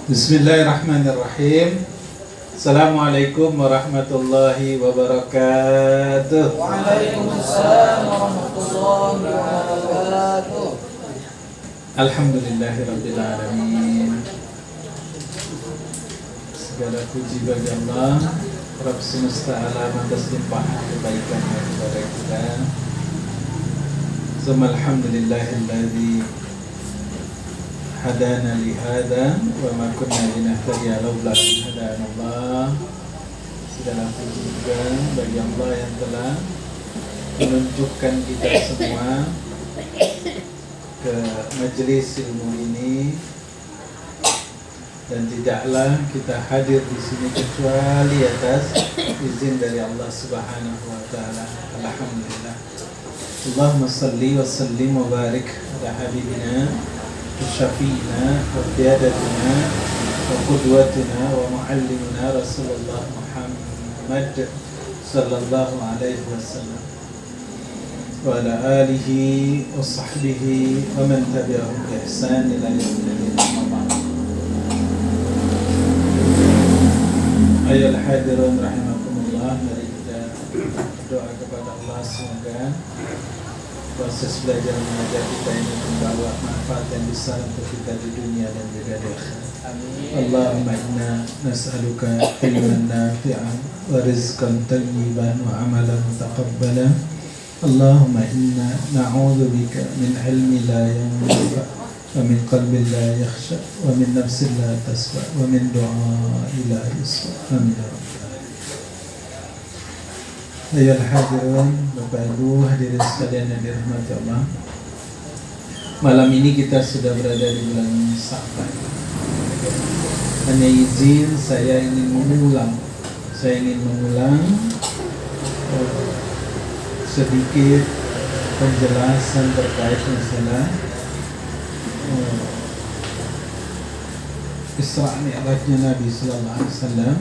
Bismillahirrahmanirrahim. Assalamualaikum warahmatullahi wabarakatuh. Waalaikumsalam warahmatullahi wabarakatuh. Alhamdulillahirabbil alamin. Segala puji bagi Allah, Rabb semesta alam atas limpahan kebaikannya kepada kita. Tsumma alhamdulillahilladzi hadana li hada wa ma kunna linahtadiya laula an hadana Allah. Segala puji juga bagi Allah yang telah menunjukkan kita semua ke majelis ilmu ini, dan tidaklah kita hadir di sini kecuali atas izin dari Allah Subhanahu wa taala. Alhamdulillah. Allahumma salli wa sallim wa barik ala habibina Syafi'ina wa qiyadatina wa qudwatina wa muallimina Rasulullah Muhammad sallallahu alaihi wasallam wa ala alihi wa sahbihi wa man tabi'ahum bi ihsan ila yaumil din. Ayyuhal hadirun rahimakumullah, mari kita berdoa kepada Allah semoga proses belajar mengajar kita ini membawa manfaat yang besar untuk kita di dunia dan juga di akhirat. Allahumma inna nas'aluka ilman nafi'an wa rizqan tayyiban wa amalan mutaqabbalan. Allahumma inna na'udzubika min ilmi la yanfa' wa min qalbin la yakhsha wa min nafsin la tasfa wa min du'a'i la yusfa. Amin ya rabbal alamin. Ayolah hadirin, Bapak Ibu, hadirin sekalian yang dirahmati Allah. Malam ini kita sudah berada di bulan Sa'ban. Hanya izin saya ingin mengulang sedikit penjelasan terkait masalah Isra Mi'rajnya Nabi Sallallahu Alaihi Wasallam,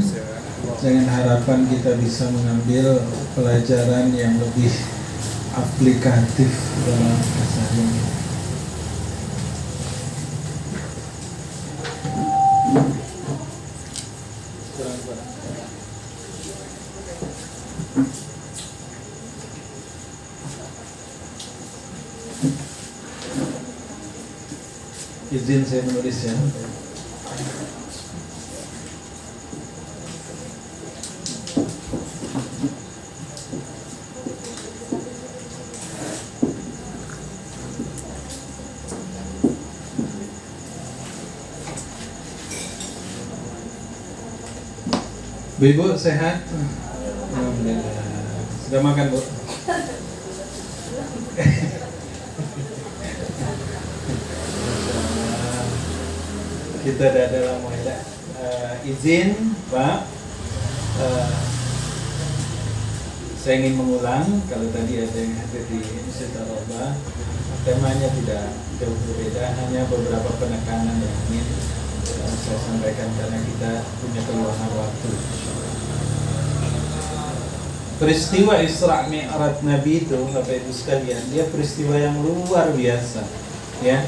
dengan harapan kita bisa mengambil pelajaran yang lebih aplikatif dalam keseharian. Izin saya menulis ya. Bu, sehat? Alhamdulillah. Sudah makan, Bu? Kita dah dalam mudah. Izin, Pak. Saya ingin mengulang. Kalau tadi ada yang hadir di Masjid Ar-Raubah, temanya tidak jauh berbeda, hanya beberapa penekanan yang ingin saya sampaikan karena kita punya keluangan waktu. Peristiwa Isra Mi'raj Nabi itu, Bapak Ibu sekalian, dia peristiwa yang luar biasa, ya.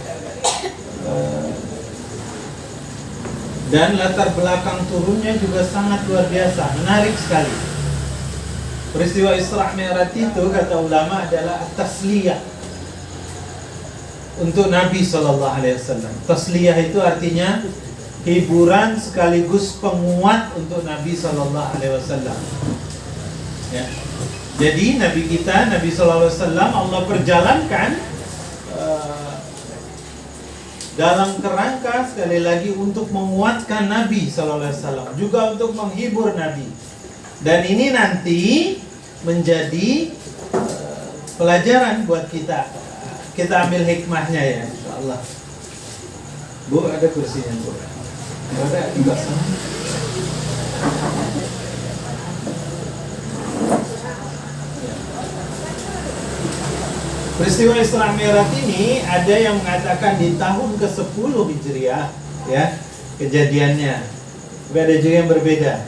Dan latar belakang turunnya juga sangat luar biasa, menarik sekali. Peristiwa Isra Mi'raj itu, kata ulama, adalah tasliyah untuk Nabi SAW. Tasliyah itu artinya hiburan sekaligus penguat untuk Nabi SAW. Ya. Jadi Nabi kita, Nabi SAW, Allah perjalankan dalam kerangka sekali lagi untuk menguatkan Nabi SAW, juga untuk menghibur Nabi. Dan ini nanti menjadi pelajaran buat kita. Kita ambil hikmahnya ya, insyaallah. Bu, ada kursinya, Bu. Ada di sana. Peristiwa Isra Mi'raj ini ada yang mengatakan di tahun ke-10 Hijriah, ya, kejadiannya. Tapi ada juga yang berbeda.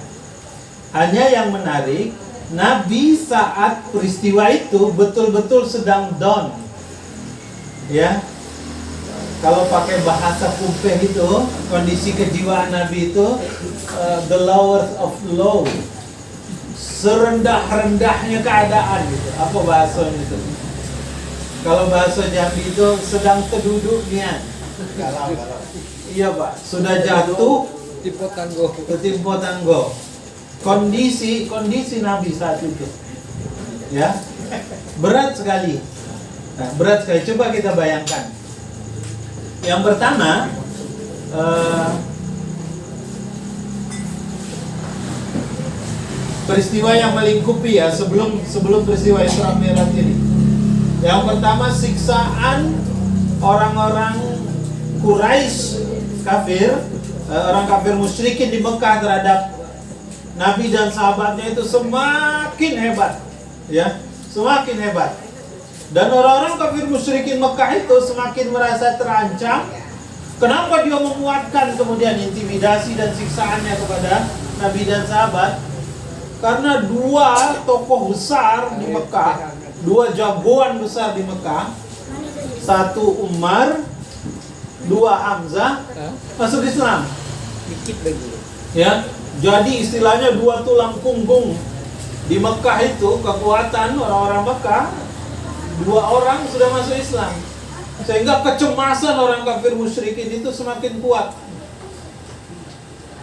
Hanya yang menarik, Nabi saat peristiwa itu betul-betul sedang down, ya, kalau pakai bahasa Pumpeh itu, kondisi kejiwaan Nabi itu the lowest of low, serendah-rendahnya keadaan gitu. Apa bahasanya itu? Kalau bahasa Jambi itu sedang terduduknya. Iya Pak, sudah jatuh ketimpo tanggo. Kondisi Nabi saat itu, ya, berat sekali. Nah, berat sekali. Coba kita bayangkan. Yang pertama, peristiwa yang melingkupi ya sebelum peristiwa Isra Mi'raj ini. Yang pertama, siksaan orang-orang Quraisy kafir, orang kafir musyrikin di Mekah terhadap Nabi dan sahabatnya itu semakin hebat, ya, semakin hebat. Dan orang-orang kafir musyrikin Mekah itu semakin merasa terancam. Kenapa dia menguatkan kemudian intimidasi dan siksaannya kepada Nabi dan sahabat? Karena dua tokoh besar di Mekah, dua jagoan besar di Mekah, satu Umar, dua Hamzah, masuk Islam. Ya, jadi istilahnya dua tulang punggung di Mekah itu, kekuatan orang-orang Mekah, dua orang sudah masuk Islam. Sehingga kecemasan orang kafir musyrikin itu semakin kuat.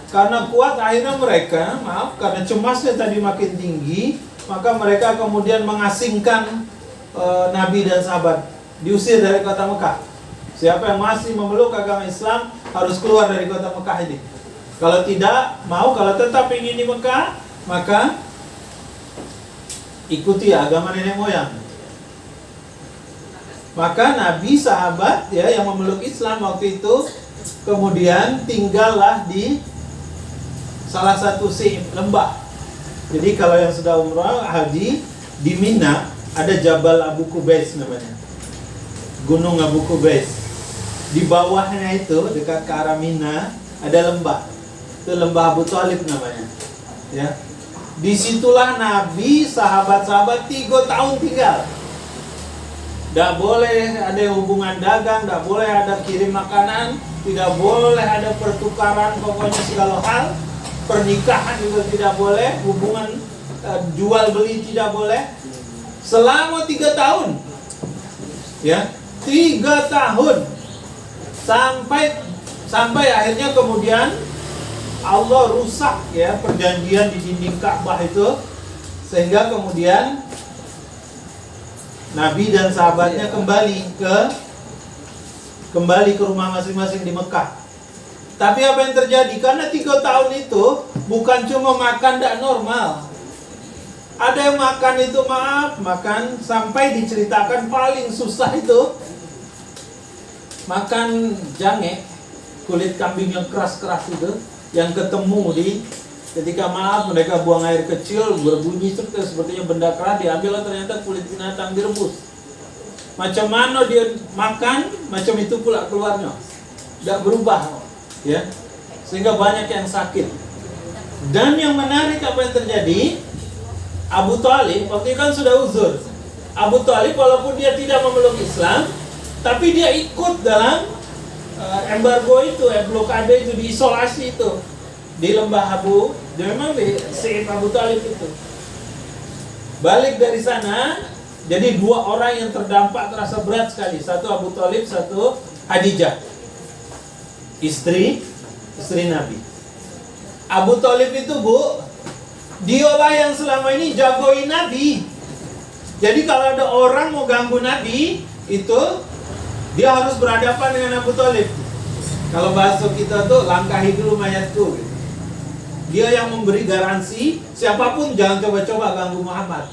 Karena kuat akhirnya mereka, karena cemasnya tadi makin tinggi, maka mereka kemudian mengasingkan Nabi dan sahabat, diusir dari kota Mekah. Siapa yang masih memeluk agama Islam harus keluar dari kota Mekah ini. Kalau tidak mau, kalau tetap ingin di Mekah, maka ikuti agama nenek moyang. Maka Nabi, sahabat ya yang memeluk Islam waktu itu kemudian tinggallah di salah satu lembah. Jadi kalau yang sudah umrah haji di Mina ada Jabal Abu Qubais namanya, Gunung Abu Qubais. Di bawahnya itu dekat ke arah Mina ada lembah, itu lembah Abu Thalib namanya. Ya, disitulah Nabi, sahabat-sahabat 3 tahun tinggal. Tidak boleh ada hubungan dagang, tidak boleh ada kirim makanan, tidak boleh ada pertukaran, pokoknya segala hal. Pernikahan juga tidak boleh, hubungan jual beli tidak boleh. Selama 3 tahun, ya, 3 tahun, sampai akhirnya kemudian Allah rusak ya perjanjian di dinding Ka'bah itu, sehingga kemudian Nabi dan sahabatnya kembali ke rumah masing-masing di Mekah. Tapi apa yang terjadi? Karena 3 tahun itu bukan cuma makan tidak normal. Ada yang makan itu makan sampai diceritakan paling susah itu makan jange, kulit kambing yang keras-keras itu, yang ketemu ketika mereka buang air kecil berbunyi sepertinya benda keras, diambil ternyata kulit binatang direbus. Macam mana dia makan, macam itu pula keluarnya, tidak berubah, ya, sehingga banyak yang sakit. Dan yang menarik apa yang terjadi, Abu Thalib waktu itu kan sudah uzur. Abu Thalib walaupun dia tidak memeluk Islam, tapi dia ikut dalam embargo itu, blokade itu, diisolasi itu di lembah memang di Sayyid Abu Thalib itu. Balik dari sana, jadi 2 orang yang terdampak terasa berat sekali. Satu Abu Thalib, satu Khadijah, istri Nabi. Abu Thalib itu dialah yang selama ini jagoin Nabi. Jadi kalau ada orang mau ganggu Nabi, itu dia harus berhadapan dengan Abu Thalib. Kalau bahasa kita tuh langkahi dulu mayatku. Dia yang memberi garansi siapapun jangan coba-coba ganggu Muhammad.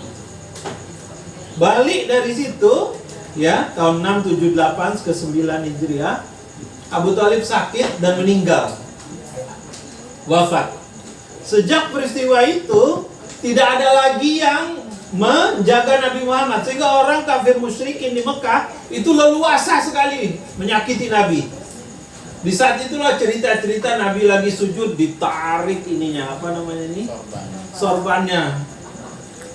Balik dari situ ya, tahun 678 ke 9 Hijriah, Abu Thalib sakit dan meninggal, wafat. Sejak peristiwa itu tidak ada lagi yang menjaga Nabi Muhammad, sehingga orang kafir musyrikin di Mekah itu leluasa sekali menyakiti Nabi. Di saat itulah cerita-cerita Nabi lagi sujud ditarik sorbannya,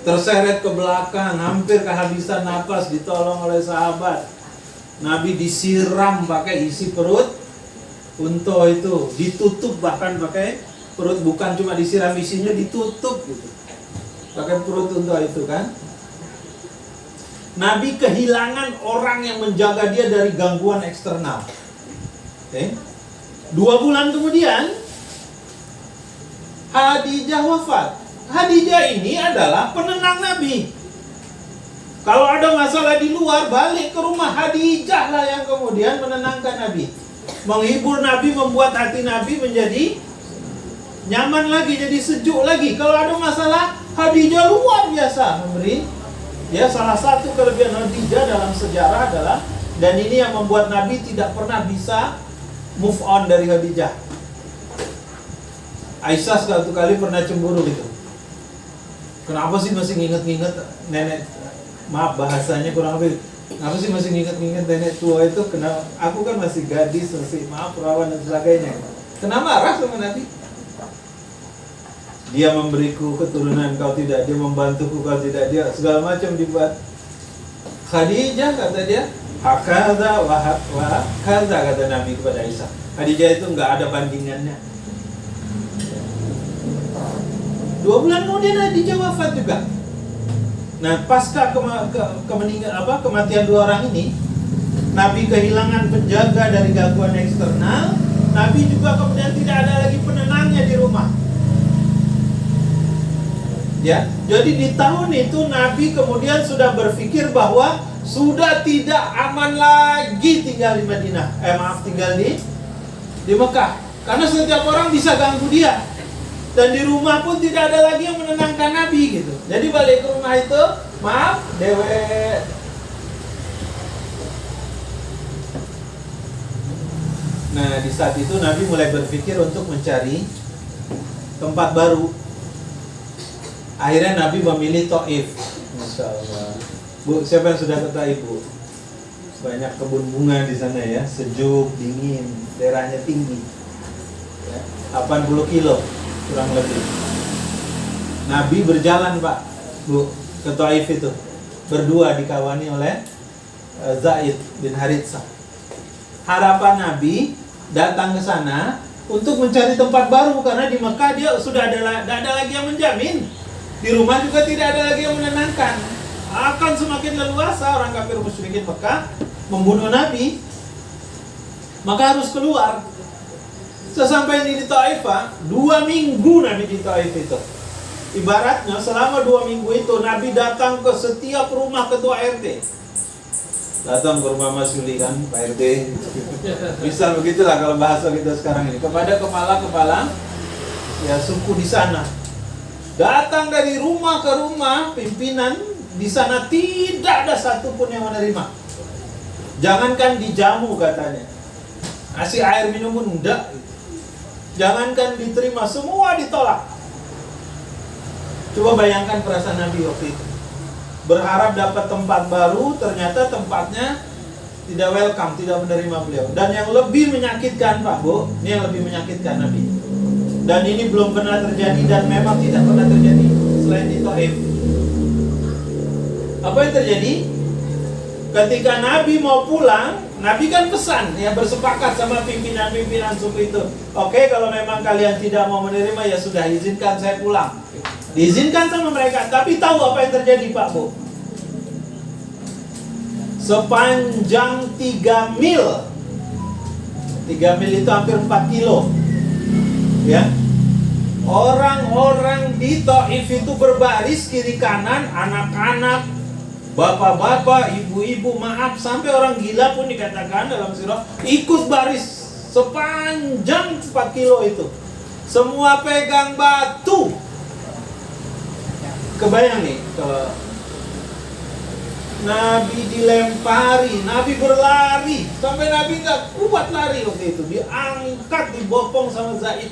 terseret ke belakang, hampir kehabisan napas, ditolong oleh sahabat. Nabi disiram pakai isi perut unta itu, ditutup bahkan pakai perut, bukan cuma disiram isinya, ditutup gitu. Pakai perut unta itu kan. Nabi kehilangan orang yang menjaga dia dari gangguan eksternal. Oke. 2 bulan kemudian Khadijah wafat. Khadijah ini adalah penenang Nabi. Kalau ada masalah di luar, balik ke rumah, Khadijah lah yang kemudian menenangkan Nabi, menghibur Nabi, membuat hati Nabi menjadi nyaman lagi, jadi sejuk lagi. Kalau ada masalah, Khadijah luar biasa memberi. Ya, salah satu kelebihan Khadijah dalam sejarah adalah, dan ini yang membuat Nabi tidak pernah bisa move on dari Khadijah. Aisyah satu kali pernah cemburu gitu. Kenapa sih masih nginget-nginget nenek, maaf bahasanya kurang lebih, kenapa sih masih nginget-nginget nenek tua itu? Kenapa? Aku kan masih gadis, masih maaf perawan dan sebagainya. Kenapa marah sama Nabi? Dia memberiku keturunan, kau tidak. Dia membantuku, kau tidak. Dia segala macam dibuat. Khadijah, kata dia, hakadha wa hakadha, kata Nabi kepada Aisyah. Khadijah itu enggak ada bandingannya. 2 bulan kemudian Khadijah wafat juga. Nah, pasca kematian 2 orang ini, Nabi kehilangan penjaga dari gangguan eksternal. Nabi juga kemudian tidak ada lagi penenangnya di rumah. Ya, jadi di tahun itu Nabi kemudian sudah berpikir bahwa sudah tidak aman lagi tinggal di Madinah. Tinggal di Mekah. Karena setiap orang bisa ganggu dia. Dan di rumah pun tidak ada lagi yang menenangkan Nabi gitu. Jadi balik ke rumah itu, maaf, dewek. Nah, di saat itu Nabi mulai berpikir untuk mencari tempat baru. Akhirnya Nabi memilih Taif. Masya Allah. Bu, siapa yang sudah ke Taif, Bu? Banyak kebun bunga di sana ya, sejuk, dingin, daerahnya tinggi. Ya, 80 kilo kurang lebih. Nabi berjalan, Pak, Bu, ke Taif itu. Berdua dikawani oleh Zaid bin Haritsah. Harapan Nabi datang ke sana untuk mencari tempat baru, karena di Mekah dia sudah ada lagi yang menjamin. Di rumah juga tidak ada lagi yang menenangkan. Akan semakin leluasa orang kafir musyrikin Mekah membunuh Nabi. Maka harus keluar. Sesampai di Taif, 2 minggu Nabi di Taif itu. Ibaratnya selama 2 minggu itu Nabi datang ke setiap rumah ketua RT. Datang ke rumah Mas Yuli kan, Pak RT. Bisa begitulah kalau bahasa kita sekarang ini. Kepada kepala-kepala ya suku di sana. Datang dari rumah ke rumah pimpinan di sana, tidak ada satupun yang menerima. Jangankan dijamu katanya, kasih air minum pun enggak. Jangankan diterima, semua ditolak. Coba bayangkan perasaan Nabi waktu itu. Berharap dapat tempat baru, ternyata tempatnya tidak welcome, tidak menerima beliau. Dan yang lebih menyakitkan, Pak Bu, ini yang lebih menyakitkan Nabi. Dan ini belum pernah terjadi dan memang tidak pernah terjadi selain di Taif. Apa yang terjadi? Ketika Nabi mau pulang, Nabi kan pesan, ya bersepakat sama pimpinan-pimpinan suku itu. Oke, kalau memang kalian tidak mau menerima, ya sudah, izinkan saya pulang. Diizinkan sama mereka, tapi tahu apa yang terjadi, Pak Bu? Sepanjang 3 mil. 3 mil itu hampir 4 kilo. Ya, orang-orang di Taif itu berbaris kiri kanan, anak-anak, bapak-bapak, ibu-ibu, maaf, sampai orang gila pun dikatakan dalam sirah ikut baris sepanjang 4 kilo itu. Semua pegang batu. Kebayang nih kalau Nabi dilempari, Nabi berlari, sampai Nabi nggak kuat lari waktu itu, diangkat, dibopong sama Zaid.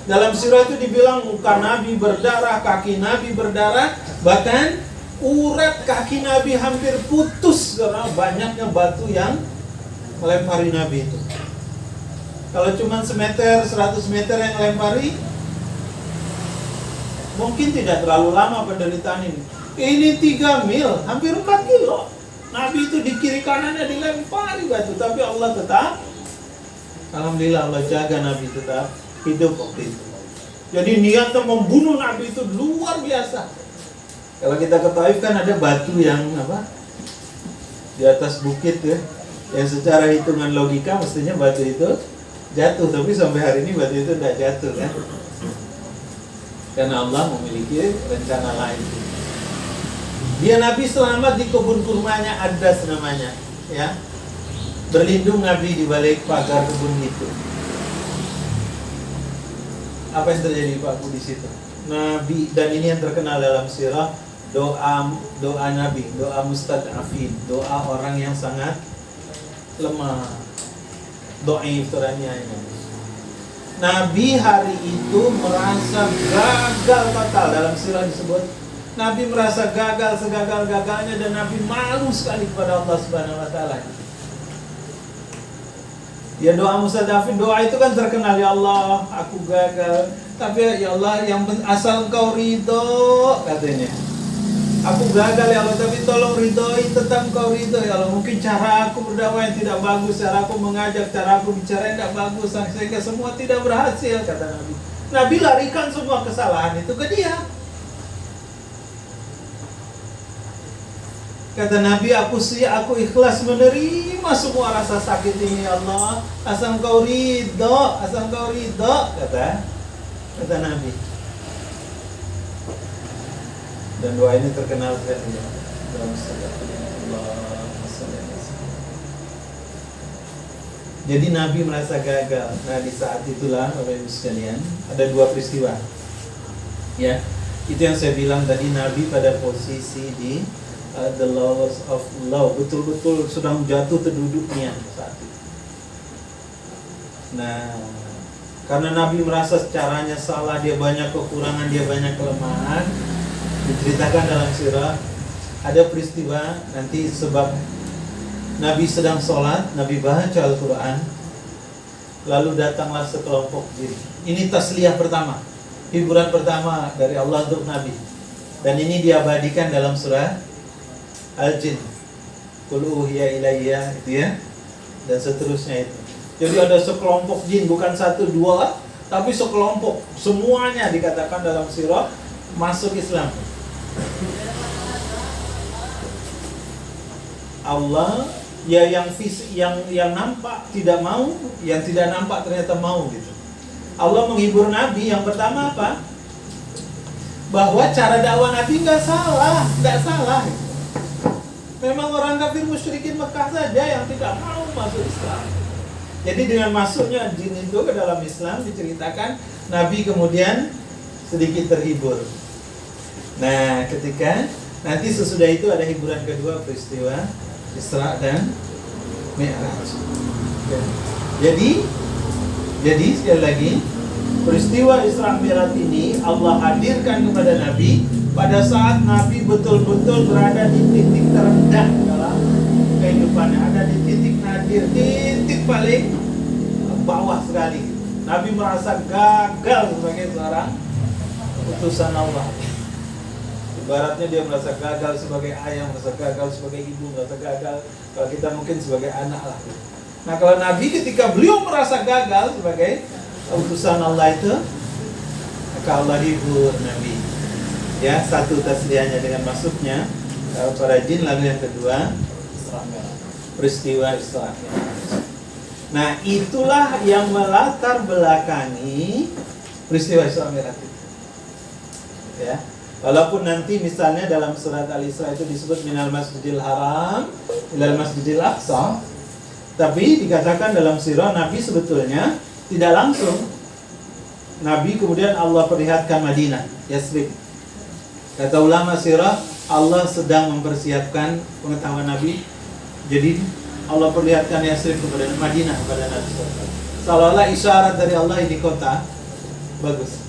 Dalam sirah itu dibilang muka Nabi berdarah, kaki Nabi berdarah, bahkan urat kaki Nabi hampir putus karena banyaknya batu yang melempari Nabi itu. Kalau cuma semeter, 100 meter yang melempari, mungkin tidak terlalu lama penderitaan ini. Ini 3 mil, hampir 4 kilo. Nabi itu di kiri kanannya dilempari batu, tapi Allah tetap, alhamdulillah Allah jaga Nabi tetap hidup waktu itu. Jadi niatnya membunuh Nabi itu luar biasa. Kalau kita ke Taif kan ada batu yang apa? Di atas bukit ya. Yang secara hitungan logika mestinya batu itu jatuh, tapi sampai hari ini batu itu tidak jatuh kan? Karena Allah memiliki rencana lain. Dia Nabi selamat di kebun kurmanya, Adas namanya, ya. Berlindung Nabi di balik pagar kebun itu. Apa yang terjadi Pak Bu di situ? Nabi, dan ini yang terkenal dalam sirah, doa Nabi, doa mustad'afin, doa orang yang sangat lemah, do'if turanya ini. Nabi hari itu merasa gagal total, dalam sirah disebut Nabi merasa gagal segagal-gagalnya, dan Nabi malu sekali kepada Allah Subhanahu wa taala. Ya doa mustadafin, doa itu kan terkenal, ya Allah, aku gagal. Tapi ya Allah, yang asal Engkau ridho, katanya. Aku gagal ya Allah, tapi tolong ridhoi, tetap Engkau ridho ya Allah. Mungkin cara aku berdakwah yang tidak bagus, cara aku mengajak, cara aku bicara yang tidak bagus, sehingga semua tidak berhasil, kata Nabi. Nabi larikan semua kesalahan itu ke dia. Kata Nabi, aku ikhlas menerima semua rasa sakit ini ya Allah, asal Engkau ridho, kata Nabi. Dan doa ini terkenal sekali dalam surah Allah. Jadi Nabi merasa gagal. Nah di saat itulah Bapak Ibu sekalian, ada dua peristiwa. Ya, itu yang saya bilang tadi, Nabi pada posisi di the lowest of low, betul-betul sedang jatuh terduduknya saat itu. Nah, karena Nabi merasa caranya salah, dia banyak kekurangan, dia banyak kelemahan. Diceritakan dalam sirah, ada peristiwa nanti sebab Nabi sedang sholat, Nabi baca Al-Quran, lalu datanglah sekelompok jin. Ini tasliyah pertama, hiburan pertama dari Allah untuk Nabi. Dan ini diabadikan dalam surah Al-Jin, Qul uhiya ilayya, itu ya, dan seterusnya itu. Jadi ada sekelompok jin, bukan satu dua, tapi sekelompok, semuanya dikatakan dalam sirah masuk Islam. Allah ya yang nampak tidak mau, yang tidak nampak ternyata mau gitu. Allah menghibur Nabi. Yang pertama apa? Bahwa cara dakwah Nabi nggak salah. Memang orang kafir musyrikin Mekah saja yang tidak mau masuk Islam. Jadi dengan masuknya jin itu ke dalam Islam, diceritakan Nabi kemudian sedikit terhibur. Nah, ketika nanti sesudah itu ada hiburan kedua, peristiwa Isra dan Mi'raj. Jadi sekali lagi, peristiwa Isra Mi'raj ini Allah hadirkan kepada Nabi pada saat Nabi betul-betul berada di titik terendah dalam kehidupannya, ada di titik nadir, titik paling bawah sekali. Nabi merasa gagal sebagai seorang utusan Allah. Ibaratnya dia merasa gagal sebagai ayah, merasa gagal sebagai ibu, merasa gagal kalau kita mungkin sebagai anak lah. Nah kalau Nabi ketika beliau merasa gagal sebagai utusan Allah itu, maka Allah hibur Nabi. Ya, satu tasliyahnya dengan masuknya para jin, lalu yang kedua peristiwa Isra. Nah itulah yang melatar belakangi peristiwa Isra Mi'raj itu. Ya. Walaupun nanti misalnya dalam surat Al-Isra itu disebut minal masjidil haram ilal masjidil aqsa, tapi dikatakan dalam sirah Nabi sebetulnya tidak langsung. Nabi kemudian Allah perlihatkan Madinah, Yasrib. Kata ulama sirah, Allah sedang mempersiapkan pengetahuan Nabi. Jadi Allah perlihatkan Yasrib kepada Madinah kepada Nabi SAW. Seolah-olah isyarat dari Allah ini kota bagus.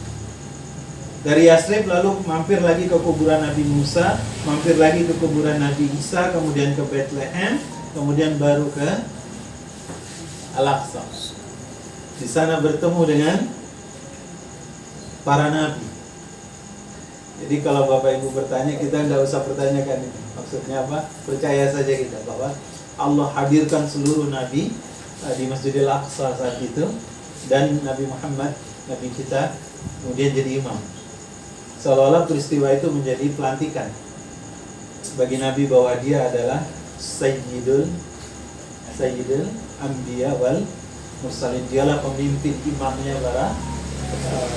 Dari Yasrib lalu mampir lagi ke kuburan Nabi Musa, mampir lagi ke kuburan Nabi Isa, kemudian ke Bethlehem, kemudian baru ke Al-Aqsa. Di sana bertemu dengan para nabi. Jadi kalau Bapak Ibu bertanya, kita tidak usah pertanyakan itu. Maksudnya apa? Percaya saja kita bahwa Allah hadirkan seluruh nabi di Masjidil Aqsa saat itu, dan Nabi Muhammad, Nabi kita, kemudian jadi imam. Seolah-olah peristiwa itu menjadi pelantikan bagi Nabi bahwa dia adalah Sayyidul Anbiya wal Mursalin. Dialah pemimpin, imamnya para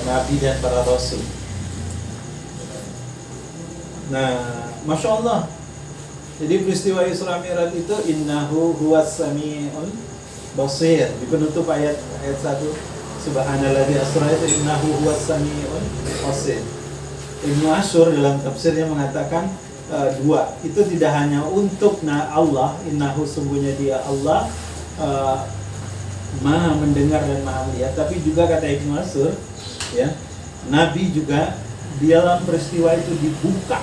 Nabi dan para Rasul. Nah, Masya Allah. Jadi peristiwa Isra Mi'raj itu innahu huwas sami'ul basir. Di penutup ayat 1, subhanalladzi asra, itu innahu huwas sami'ul basir. Ibnu Ashur dalam tafsirnya mengatakan dua. Itu tidak hanya untuk Allah, innahu sungguhnya dia Allah maha mendengar dan maha melihat, tapi juga kata Ibnu Ashur, ya, Nabi juga dalam peristiwa itu dibuka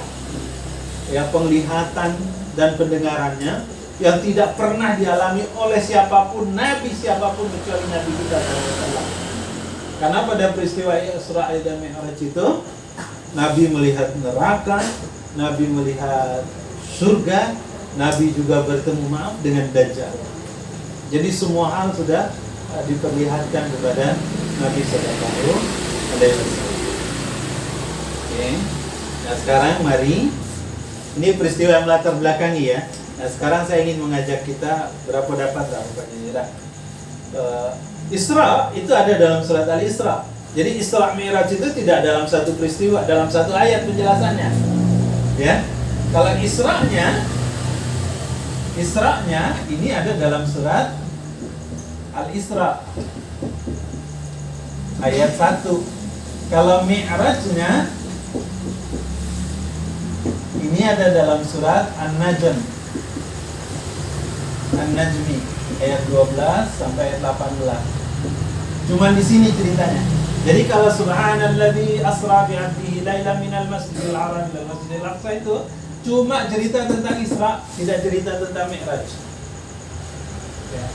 ya penglihatan dan pendengarannya yang tidak pernah dialami oleh siapapun, Nabi siapapun kecuali Nabi kita SAW. Karena pada peristiwa Isra dan Mi'raj itu Nabi melihat neraka, Nabi melihat surga, Nabi juga bertemu dengan Dajjal. Jadi semua hal sudah diperlihatkan kepada Nabi Sallallahu Alaihi Wasallam. Oke. Nah sekarang mari, ini peristiwa yang melatar belakangi ya. Nah sekarang saya ingin mengajak kita berpendapat lah pokoknya. Isra itu ada dalam surat Al-Isra. Jadi Isra Mi'raj itu tidak dalam satu peristiwa, dalam satu ayat penjelasannya. Ya. Kalau Isra'nya ini ada dalam surat Al-Isra ayat 1. Kalau Mi'rajnya ini ada dalam surat An-Najmi ayat 12 sampai ayat 18. Cuman di sini ceritanya. Jadi kalau subhanalladzi asra bi 'abdihi lailan minal masjidil haram ila masjidil aqsa itu cuma cerita tentang Isra, tidak cerita tentang Mi'raj. Ya.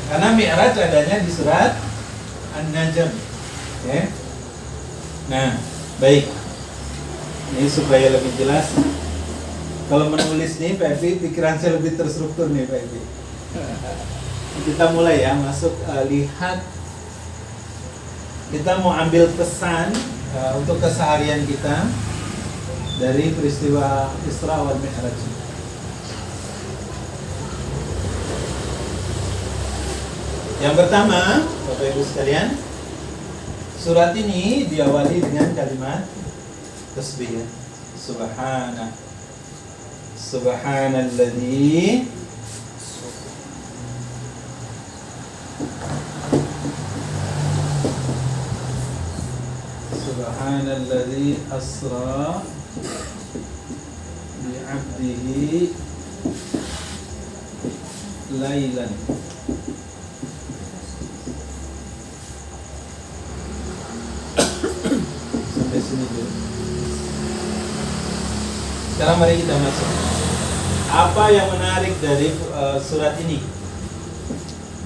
Karena Mi'raj adanya di surat An-Najm. Ya. Nah, baik. Ini supaya lebih jelas. Kalau menulis nih Pak Evi, pikiran saya lebih terstruktur nih Pak Evi. Kita mulai ya, masuk lihat. Kita mau ambil pesan untuk keseharian kita dari peristiwa Isra wal Mi'raj. Yang pertama, Bapak Ibu sekalian, surat ini diawali dengan kalimat tasbih. Subhanalladzi asra bi 'abdihi lailan. Sampai sini dulu. Sekarang mari kita masuk. Apa yang menarik dari surat ini?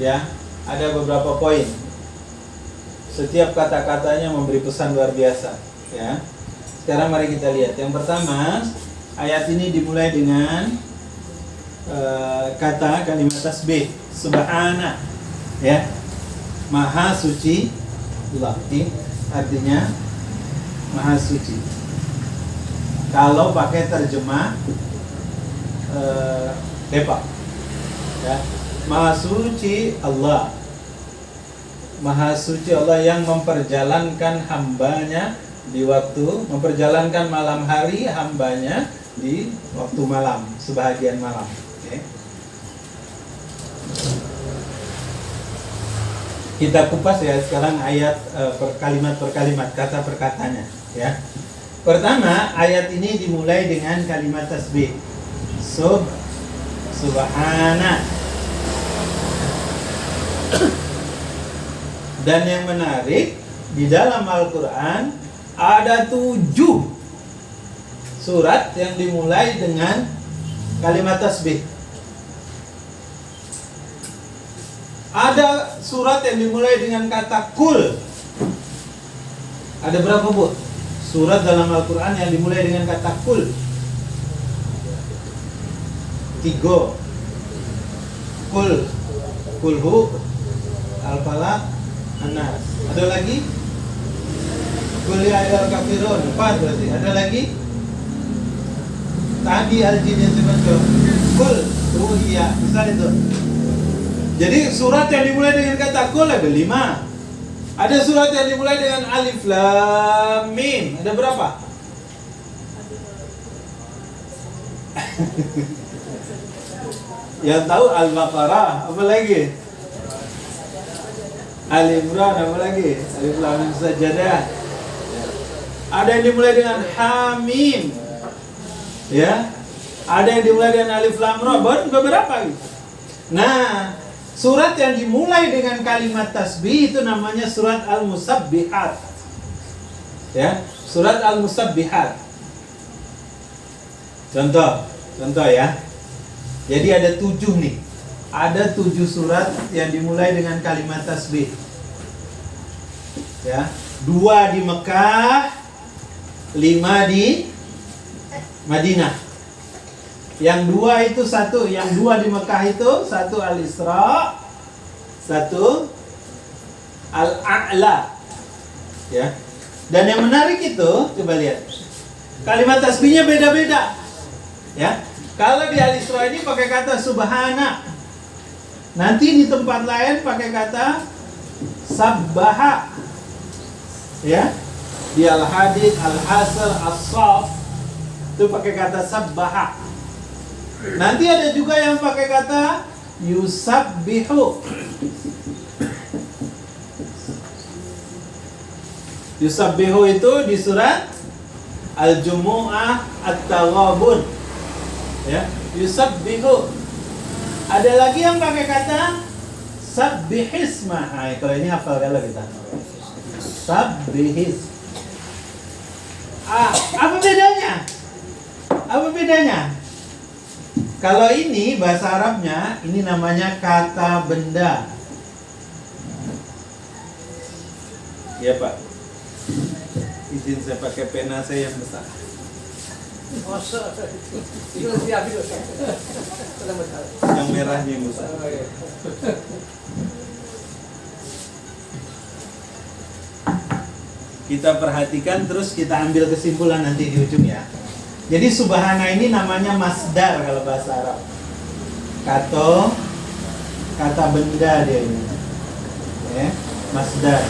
Ya, ada beberapa poin. Setiap kata-katanya memberi pesan luar biasa, ya. Sekarang mari kita lihat. Yang pertama, ayat ini dimulai dengan kalimat tasbih, subhana, ya. Maha suci Allah. Artinya maha suci. Kalau pakai terjemah Depak, ya. Maha suci Allah. Maha suci Allah yang memperjalankan hambanya di waktu, memperjalankan malam hari hambanya di waktu malam, sebahagian malam. Okay. Kita kupas ya sekarang ayat kalimat per kalimat, kata per katanya. Ya. Pertama, ayat ini dimulai dengan kalimat tasbih. Subhana. Dan yang menarik, di dalam Al-Quran ada 7 surat yang dimulai dengan kalimat tasbih. Ada surat yang dimulai dengan kata kul. Ada berapa, Bu? Surat dalam Al-Quran yang dimulai dengan kata kul. 3. Kulhu, Al-Falaq, An-Nas. Ada lagi? Qul ya ayyuhal kafirun. 4 berarti. Ada lagi? Tadi al-jin yang sebutkan. Qul ruhiya. Misal itu. Jadi surat yang dimulai dengan kata qul ada 5. Ada surat yang dimulai dengan alif lam mim. Ada berapa? Yang tahu Al-Baqarah, apa lagi? Al-Imran, apa lagi? Alif lam mim sajadah. Ada yang dimulai dengan Hamim. Ya. Ada yang dimulai dengan Alif lam ra. Beberapa gitu. Nah, surat yang dimulai dengan kalimat tasbih itu namanya surat Al-Musabbihat. Ya, surat Al-Musabbihat. Contoh ya. Jadi ada 7 nih. Ada 7 surat yang dimulai dengan kalimat tasbih. Ya, 2 di Mekah, 5 di Madinah. Yang 2 itu satu, yang 2 di Mekah itu satu Al-Isra, satu Al-A'la. Ya. Dan yang menarik itu, coba lihat. Kalimat tasbihnya beda-beda. Ya. Kalau di Al-Isra ini pakai kata subhana. Nanti di tempat lain pakai kata sabbaha. Ya. Di Al-Hadid, Al-Hasr, As-Saff itu pakai kata sabbaha. Nanti ada juga yang pakai kata yusabbihu. Yusabbihu itu di surat Al-Jumu'ah At-Taghabun. Ya, yusabbihu. Ada lagi yang pakai kata sabbihisma. Nah, kalau ini hafal kalau kita. Sabbihis. Apa bedanya? Apa bedanya? Kalau ini bahasa Arabnya, ini namanya kata benda. Ya Pak. Izin saya pakai pena saya yang besar. Yang merahnya yang besar. Kita perhatikan terus kita ambil kesimpulan nanti di ujung ya. Jadi subhana ini namanya masdar kalau bahasa Arab. Kata benda dia ini. Ya, masdar.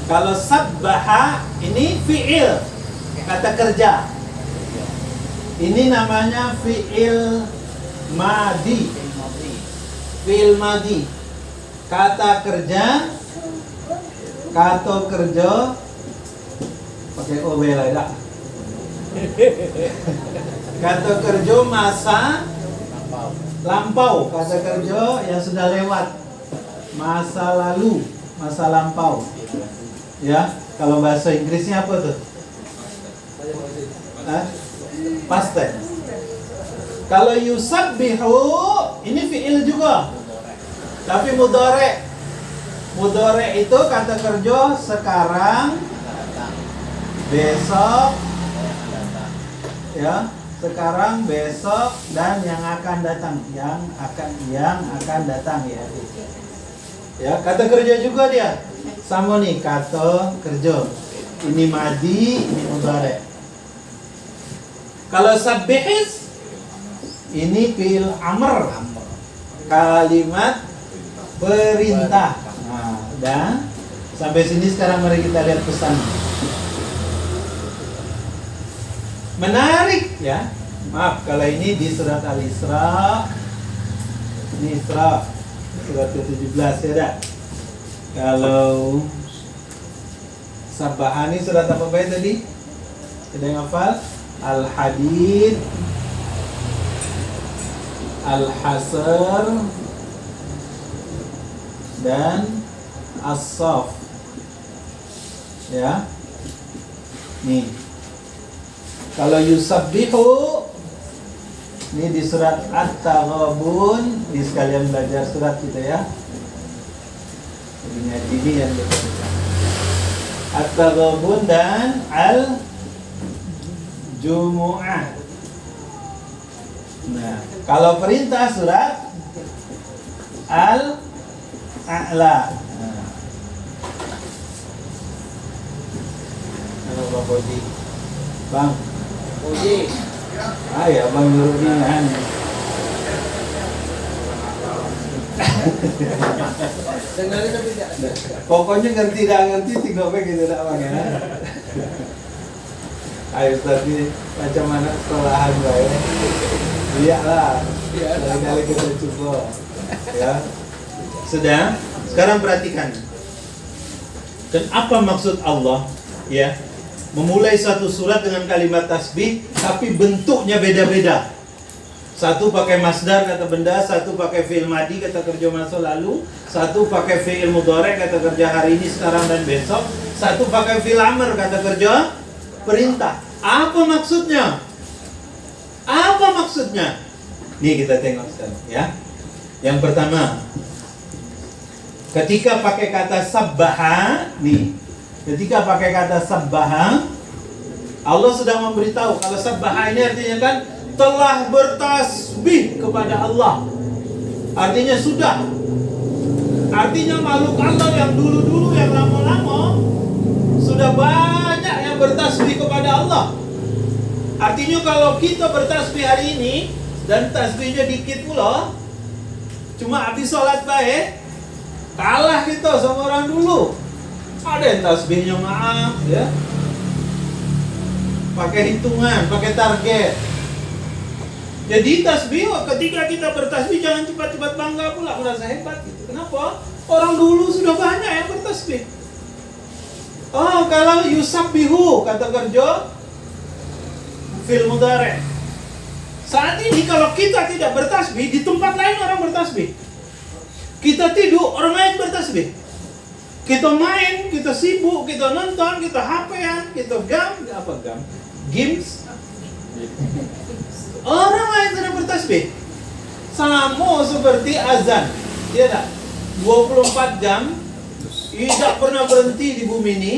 Kalau sabbaha ini fi'il, kata kerja. Ini namanya fi'il madi. Fi'il madi. Kata kerja. Kata kerja pakai OB lah ya. Kata kerja masa lampau. Kata kerja yang sudah lewat. Masa lalu, masa lampau. Ya, kalau bahasa Inggrisnya apa tuh? Past tense. Kalau yusabbihu ini fi'il juga. Tapi mudhari'. Mudhari' itu kata kerja sekarang, besok, ya, sekarang, besok, dan yang akan datang, yang akan datang ya. Ya, kata kerja juga dia. Sama nih kata kerja. Ini madi, ini mudhari'. Kalau sabbihis ini fi'il amr. Kalimat perintah. Nah, dan sampai sini sekarang mari kita lihat pesan. Menarik ya. Maaf kalau ini di surat Al-Isra. Ini Isra surat ke-17 ya dah. Kalau Sabbahani surat apa baik tadi? Ada yang hafal? Al-Hadid, Al-Hasr, dan As-Saff. Ya. Nih. Kalau yusabbihu ini di surat At-Taghabun, ini sekalian belajar surat kita ya. Ini yang betul. At-Taghabun dan Al-Jumu'ah. Nah, kalau perintah surat Al-A'la. Nah. Halo Bang Koji. Bang. Koji. Ya Bang nyuruh ningan. Dengarin tapi tidak. Pokoknya ngerti dah ngerti tinggal begitu dah Bang ya. Ayo tadi macam mana sekolahan gue ya? Lihatlah, kali-kali kita coba, ya. Sudah, sekarang perhatikan. Dan apa maksud Allah, ya? Memulai satu surat dengan kalimat tasbih, tapi bentuknya beda-beda. Satu pakai masdar kata benda, satu pakai fi'il madi kata kerja masa lalu, satu pakai fi'il mudhari kata kerja hari ini, sekarang dan besok, satu pakai fi'il amr kata kerja perintah. Apa maksudnya? Apa maksudnya? Nih kita tengok sekarang ya. Yang pertama, ketika pakai kata sabbaha, nih. Ketika pakai kata sabbaha, Allah sedang memberitahu kalau sabbaha ini artinya kan telah bertasbih kepada Allah. Artinya sudah. Artinya makhluk Allah yang dulu-dulu yang lama-lama sudah banyak yang bertasbih kepada Allah. Artinya kalau kita bertasbih hari ini dan tasbihnya dikit pula, cuma habis sholat baik, kalah kita sama orang dulu. Ada yang tasbihnya maaf ya, pakai hitungan, pakai target. Jadi tasbih, ketika kita bertasbih jangan cepat-cepat bangga pula merasa hebat gitu. Kenapa? Orang dulu sudah banyak yang bertasbih. Oh, kalau yusabbihu kata kerja fil mudhari. Saat ini kalau kita tidak bertasbih, di tempat lain orang bertasbih. Kita tidur, orang lain bertasbih. Kita main, kita sibuk, kita nonton, kita HP-an, kita games. Orang lain sedang bertasbih. Sama seperti azan. Dia tak 24 jam tidak pernah berhenti di bumi ini,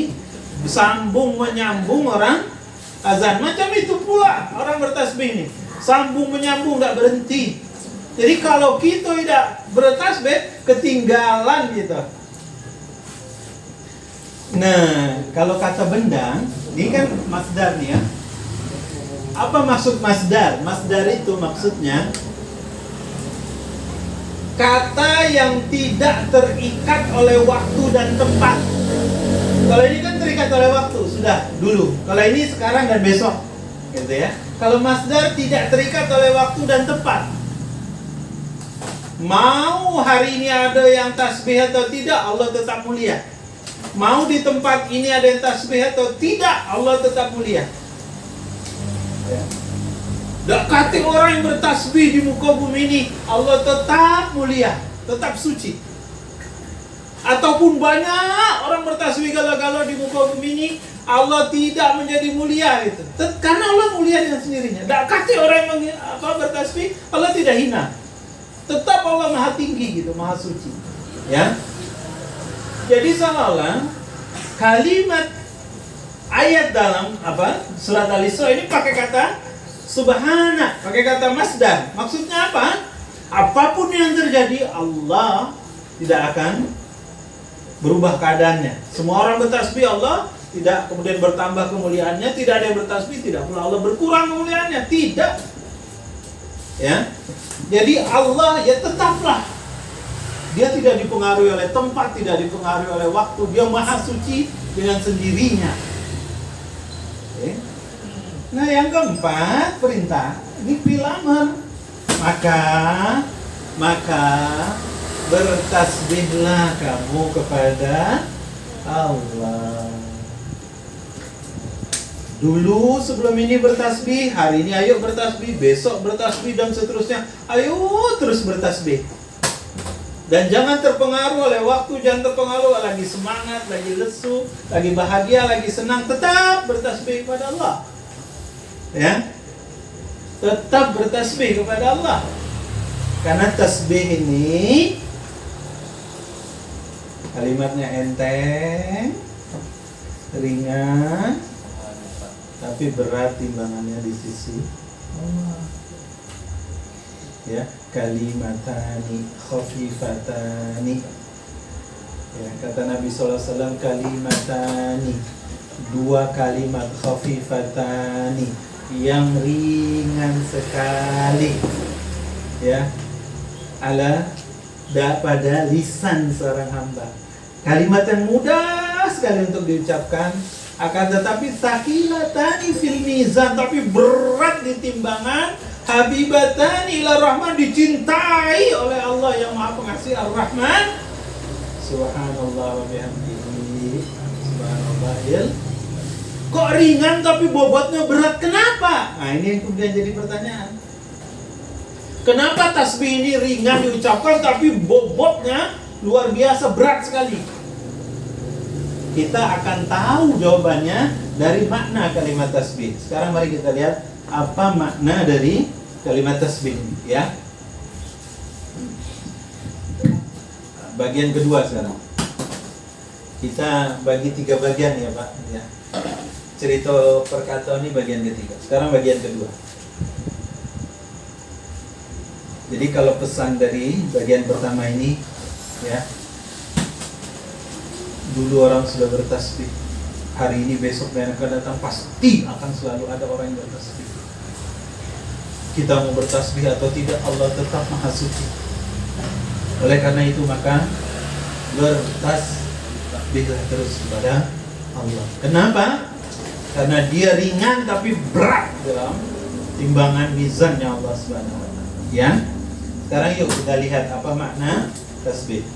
sambung menyambung orang azan. Macam itu pula orang bertasbih ini, sambung menyambung tidak berhenti. Jadi kalau kita tidak bertasbih, ketinggalan kita. Nah, kalau kata benda, ini kan masdar nih ya. Apa maksud masdar? Masdar itu maksudnya kata yang tidak terikat oleh waktu dan tempat. Kalau ini kan terikat oleh waktu, sudah dulu. Kalau ini sekarang dan besok, gitu ya. Kalau masdar tidak terikat oleh waktu dan tempat. Mau hari ini ada yang tasbih atau tidak, Allah tetap mulia. Mau di tempat ini ada yang tasbih atau tidak, Allah tetap mulia. Tak kata orang yang bertasbih di muka bumi ini, Allah tetap mulia, tetap suci. Ataupun banyak orang bertasbih galau-galau di muka bumi ini, Allah tidak menjadi mulia gitu. Karena Allah mulia dengan sendirinya. Tak kata orang yang bertasbih, Allah tidak hina. Tetap Allah maha tinggi gitu, maha suci. Ya. Jadi seolah-olah kalimat ayat dalam surat Al-Isra ini pakai kata subhana, pakai kata masdar. Maksudnya apa? Apapun yang terjadi, Allah tidak akan berubah keadaannya. Semua orang bertasbih, Allah tidak kemudian bertambah kemuliaannya. Tidak ada yang bertasbih, tidak pula Allah berkurang kemuliaannya. Tidak. Ya. Jadi Allah ya tetaplah. Dia tidak dipengaruhi oleh tempat, tidak dipengaruhi oleh waktu. Dia maha suci dengan sendirinya. Okay. Nah yang keempat, perintah. Ini fi'il amr. Maka bertasbihlah kamu kepada Allah. Dulu sebelum ini bertasbih, hari ini ayo bertasbih, besok bertasbih dan seterusnya. Ayo terus bertasbih. Dan jangan terpengaruh oleh waktu, jangan terpengaruh lagi semangat, lagi lesu, lagi bahagia, lagi senang, tetap bertasbih kepada Allah. Ya. Tetap bertasbih kepada Allah. Karena tasbih ini kalimatnya enteng, ringan, tapi berat timbangannya di sisi Allah. ya, kalimatani khafifatani. Ya, kata Nabi SAW, kalimatani, dua kalimat khafifatani, yang ringan sekali, ya, pada lisan seorang hamba. Kalimat yang mudah sekali untuk diucapkan, akan tetapi sakilatani fil mizan, tapi berat di timbangan. Habibatani ila rahman, dicintai oleh Allah yang Maha Pengasih Ar-Rahman. Subhanallah wa bihamdihi, subhanallahil. Kok ringan tapi bobotnya berat, kenapa? Nah, ini yang kemudian jadi pertanyaan. Kenapa tasbih ini ringan diucapkan tapi bobotnya luar biasa berat sekali? Kita akan tahu jawabannya dari makna kalimat tasbih. Sekarang mari kita lihat apa makna dari kalimat tasbih, ya. Bagian kedua sekarang. Kita bagi 3 bagian ya, Pak, ya. Cerita perkataan ini bagian ketiga. Sekarang bagian kedua. Jadi kalau pesan dari bagian pertama ini, ya, dulu orang sudah bertasbih, hari ini besok dan akan datang pasti akan selalu ada orang yang bertasbih. Kita mau bertasbih atau tidak, Allah tetap Maha Suci. Oleh karena itu maka bertasbihlah terus kepada Allah. Kenapa? Karena dia ringan tapi berat dalam timbangan mizannya Allah Subhanahu wa taala. Ya. Sekarang yuk kita lihat apa makna tasbih.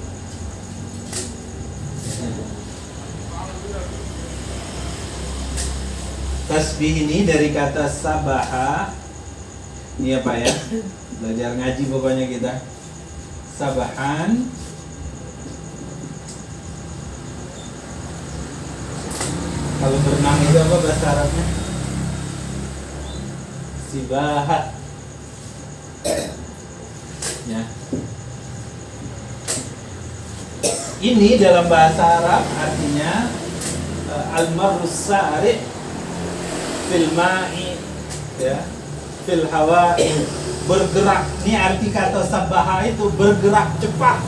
Tasbih ini dari kata sabaha. Ini apa ya? Belajar ngaji pokoknya kita. Sabahan. Kalau berenang itu apa bahasa Arabnya? Sibahat. Ya. Ini dalam bahasa Arab artinya al-marrus sari' fil ma'i, ya, fil hawa'i, bergerak. Ini arti kata sabaha itu bergerak cepat.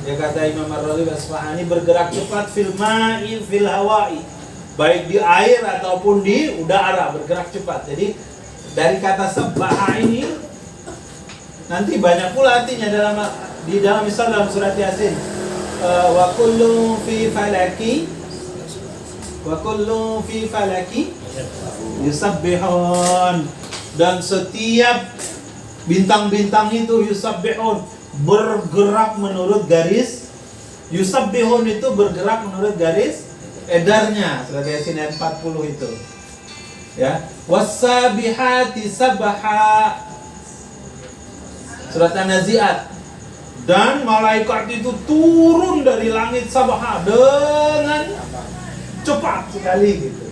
Ya, kata Imam Ar-Raghib Asfahani, bergerak cepat fil ma'i fil hawa'i, baik di air ataupun di udara, bergerak cepat. Jadi dari kata sabaha ini nanti banyak pula artinya di dalam misal dalam surat Yasin, wa kullu fi falaki yusabbihun, dan setiap bintang-bintang itu yusabbihun, bergerak menurut garis. Yusabbihun itu bergerak menurut garis edarnya, surat Yasin ayat 40 itu. Ya, was-sabihati sabha, surat An-Nazi'at, dan malaikat itu turun dari langit sabha dengan cepat sekali gitu.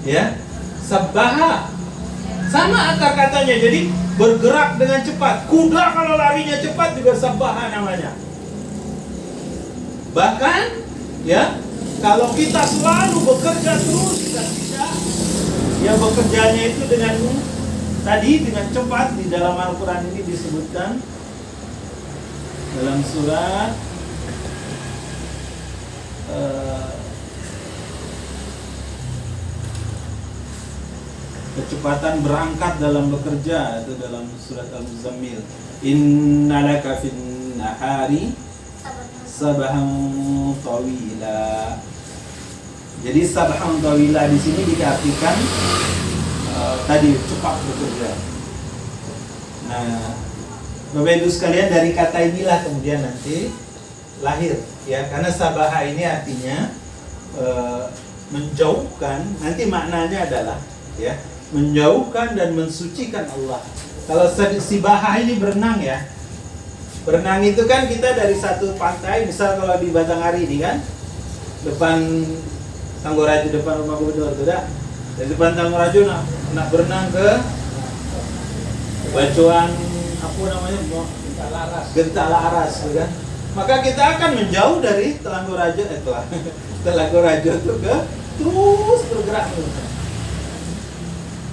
Ya, sabbaha sama akar katanya, jadi bergerak dengan cepat. Kuda kalau larinya cepat juga sabbaha namanya. Bahkan ya, kalau kita selalu bekerja terus dan tidak, ya bekerjanya itu dengan cepat. Di dalam Al-Quran ini disebutkan dalam surat kecepatan berangkat dalam bekerja, itu dalam surat Al-Muzammil. Innalaka fin nahari sabahan tawila. Jadi sabahan tawila di sini diartikan tadi cepat bekerja. Nah, Bapak Ibu sekalian, dari kata inilah kemudian nanti lahir, ya, karena sabaha ini artinya menjauhkan. Nanti maknanya adalah, ya, menjauhkan dan mensucikan Allah. Kalau sibaha ini berenang, ya, berenang itu kan kita dari satu pantai, misal kalau di Batanghari ini kan, depan Tanggorajo, depan rumah gubernur itu dah. Dari depan Tanggorajo nak berenang ke Bacuan, apa namanya, Gentala Aras, kan? Maka kita akan menjauh dari Tanggorajo, Tanggorajo itu ke terus bergerak.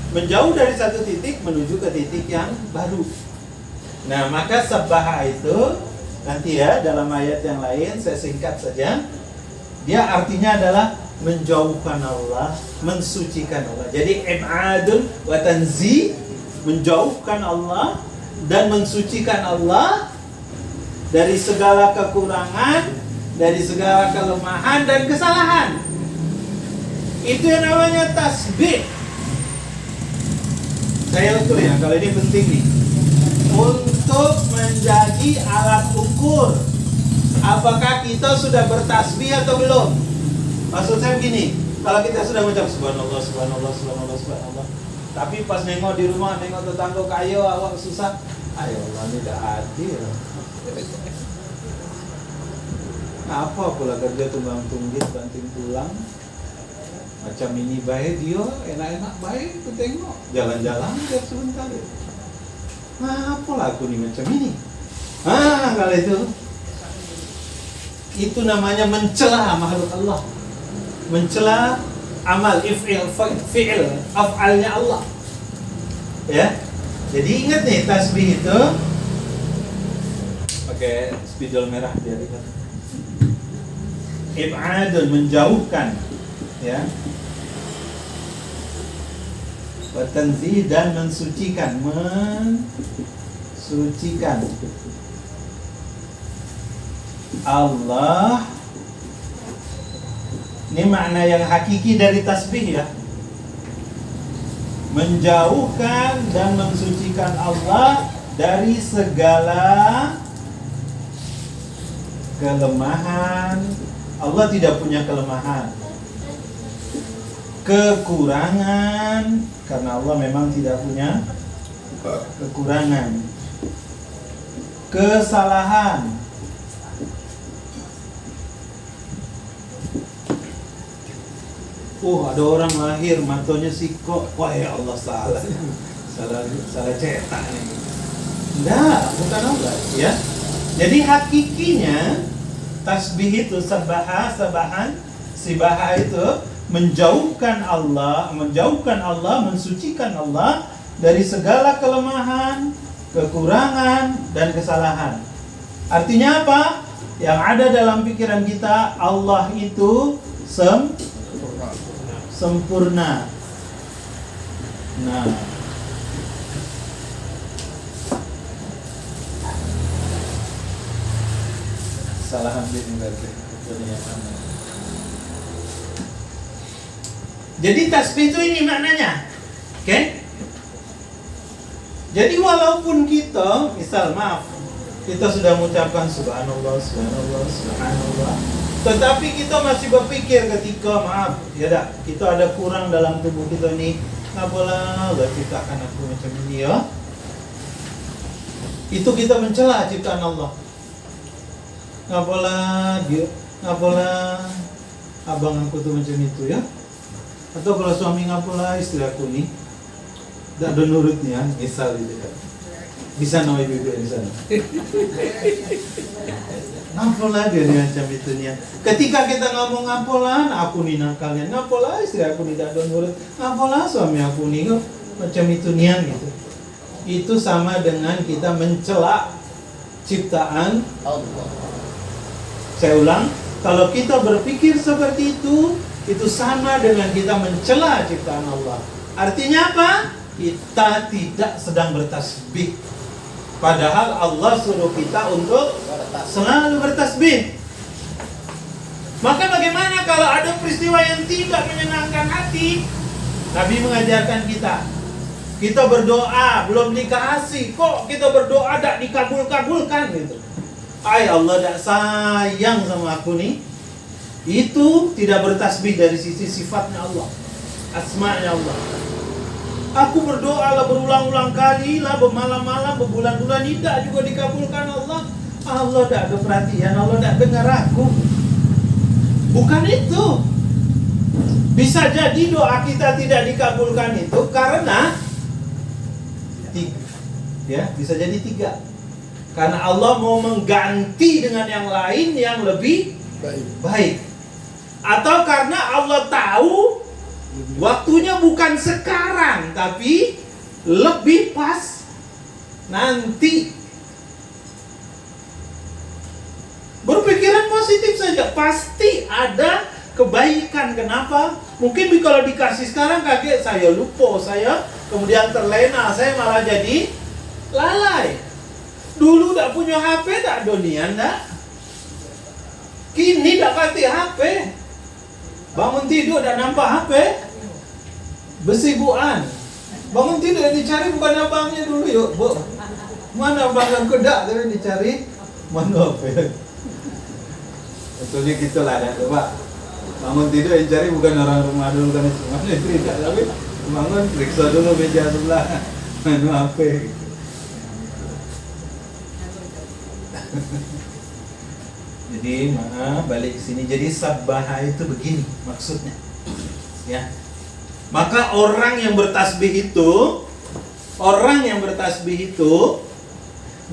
menjauh dari satu titik menuju ke titik yang baru. Nah, maka sabbaha itu nanti ya dalam ayat yang lain saya singkat saja. Dia artinya adalah menjauhkan Allah, mensucikan Allah. Jadi ibadun wa tanzih, menjauhkan Allah dan mensucikan Allah dari segala kekurangan, dari segala kelemahan dan kesalahan. Itu yang namanya tasbih. Saya ukur ya, kalau ini penting nih. Untuk menjadi alat ukur apakah kita sudah bertasbih atau belum. Maksud saya begini, kalau kita sudah mengucap subhanallah, subhanallah, subhanallah, subhanallah, tapi pas nengok di rumah, nengok tetangga kayo awak susah, ayo Allah ini tidak adil. Apa pula kerja tunggang tunggit banting tulang. Macam ini baik dia, enak-enak baik, aku tengok jalan-jalan tiap sebentar. Apa lah aku nih macam ini? Kalau itu namanya mencela makhluk Allah, mencela amal fi'il af'alnya Allah. Ya, jadi ingat nih tasbih itu pakai spidol merah biar ingat. Ibadun, menjauhkan, ya. Watanzih, dan mensucikan, mensucikan Allah. Ini makna yang hakiki dari tasbih ya. Menjauhkan dan mensucikan Allah dari segala kelemahan. Allah tidak punya kelemahan, kekurangan, karena Allah memang tidak punya kekurangan, kesalahan. Ada orang lahir matanya sikok, wah ya Allah salah cetak nih. Enggak, bukan Allah ya. Jadi hakikinya tasbih itu sabahan, sibaha itu menjauhkan Allah, mensucikan Allah dari segala kelemahan, kekurangan, dan kesalahan. Artinya apa? Yang ada dalam pikiran kita, Allah itu sempurna. Nah, salah ambil berarti. Jadi tasbih itu ini maknanya. Oke? Jadi walaupun kita, misal maaf, kita sudah mengucapkan subhanallah, subhanallah, subhanallah, tetapi kita masih berpikir ketika maaf, ya dah, kita ada kurang dalam tubuh kita ini. Ngapalah Allah ciptakan aku macam ini ya? Itu kita mencela ciptaan Allah. Ngapalah abang aku tuh macam itu ya? Atau kalau suami ngapalah istri aku nih tidak ada nurutnya, misal itu ya. Bisa no ibu-ibu di sana. Ngapalah dia macam itu nih. Ketika kita ngomong ngapalah, aku nih nakalnya, ngapalah istri aku tidak ada nurut, ngapalah suami aku nih macam itu nih gitu. Itu sama dengan kita mencela ciptaan Allah. Saya ulang, kalau kita berpikir seperti itu sama dengan kita mencela ciptaan Allah. Artinya apa? Kita tidak sedang bertasbih. Padahal Allah suruh kita untuk selalu bertasbih. Maka bagaimana kalau ada peristiwa yang tidak menyenangkan hati? Nabi mengajarkan kita berdoa belum dikasih, kok kita berdoa tak dikabul-kabulkan gitu. Allah tak sayang sama aku nih. Itu tidak bertasbih dari sisi sifatnya Allah, asma'nya Allah. Aku berdoa lah berulang-ulang kali lah, bermalam-malam, berbulan-bulan, tidak juga dikabulkan Allah. Allah tak ada perhatian, Allah tak dengar aku. Bukan itu. Bisa jadi doa kita tidak dikabulkan itu karena bisa jadi 3. Karena Allah mau mengganti dengan yang lain yang lebih baik. Atau karena Allah tahu Waktunya bukan sekarang, tapi lebih pas nanti. Berpikiran positif saja, pasti ada kebaikan. Kenapa? Mungkin kalau dikasih sekarang kaget, saya lupa, saya kemudian terlena, saya malah jadi lalai. Dulu tak punya HP, tak donian tak. Kini tak kati HP. Bangun tidur tak nampak HP. Besibuan. Bangun tidur yang dicari bukan abangnya dulu, yuk, Bu. Mana abang yang kedak tapi dicari mana HP. Betulnya gitulah, ada Pak. Bangun tidur yang cari bukan orang rumah dulu, kan mana tidak, tapi bangun periksa dulu meja sebelah mana HP gitu. Jadi balik ke sini. Jadi sabbaha itu begini maksudnya, ya. Maka orang yang bertasbih itu,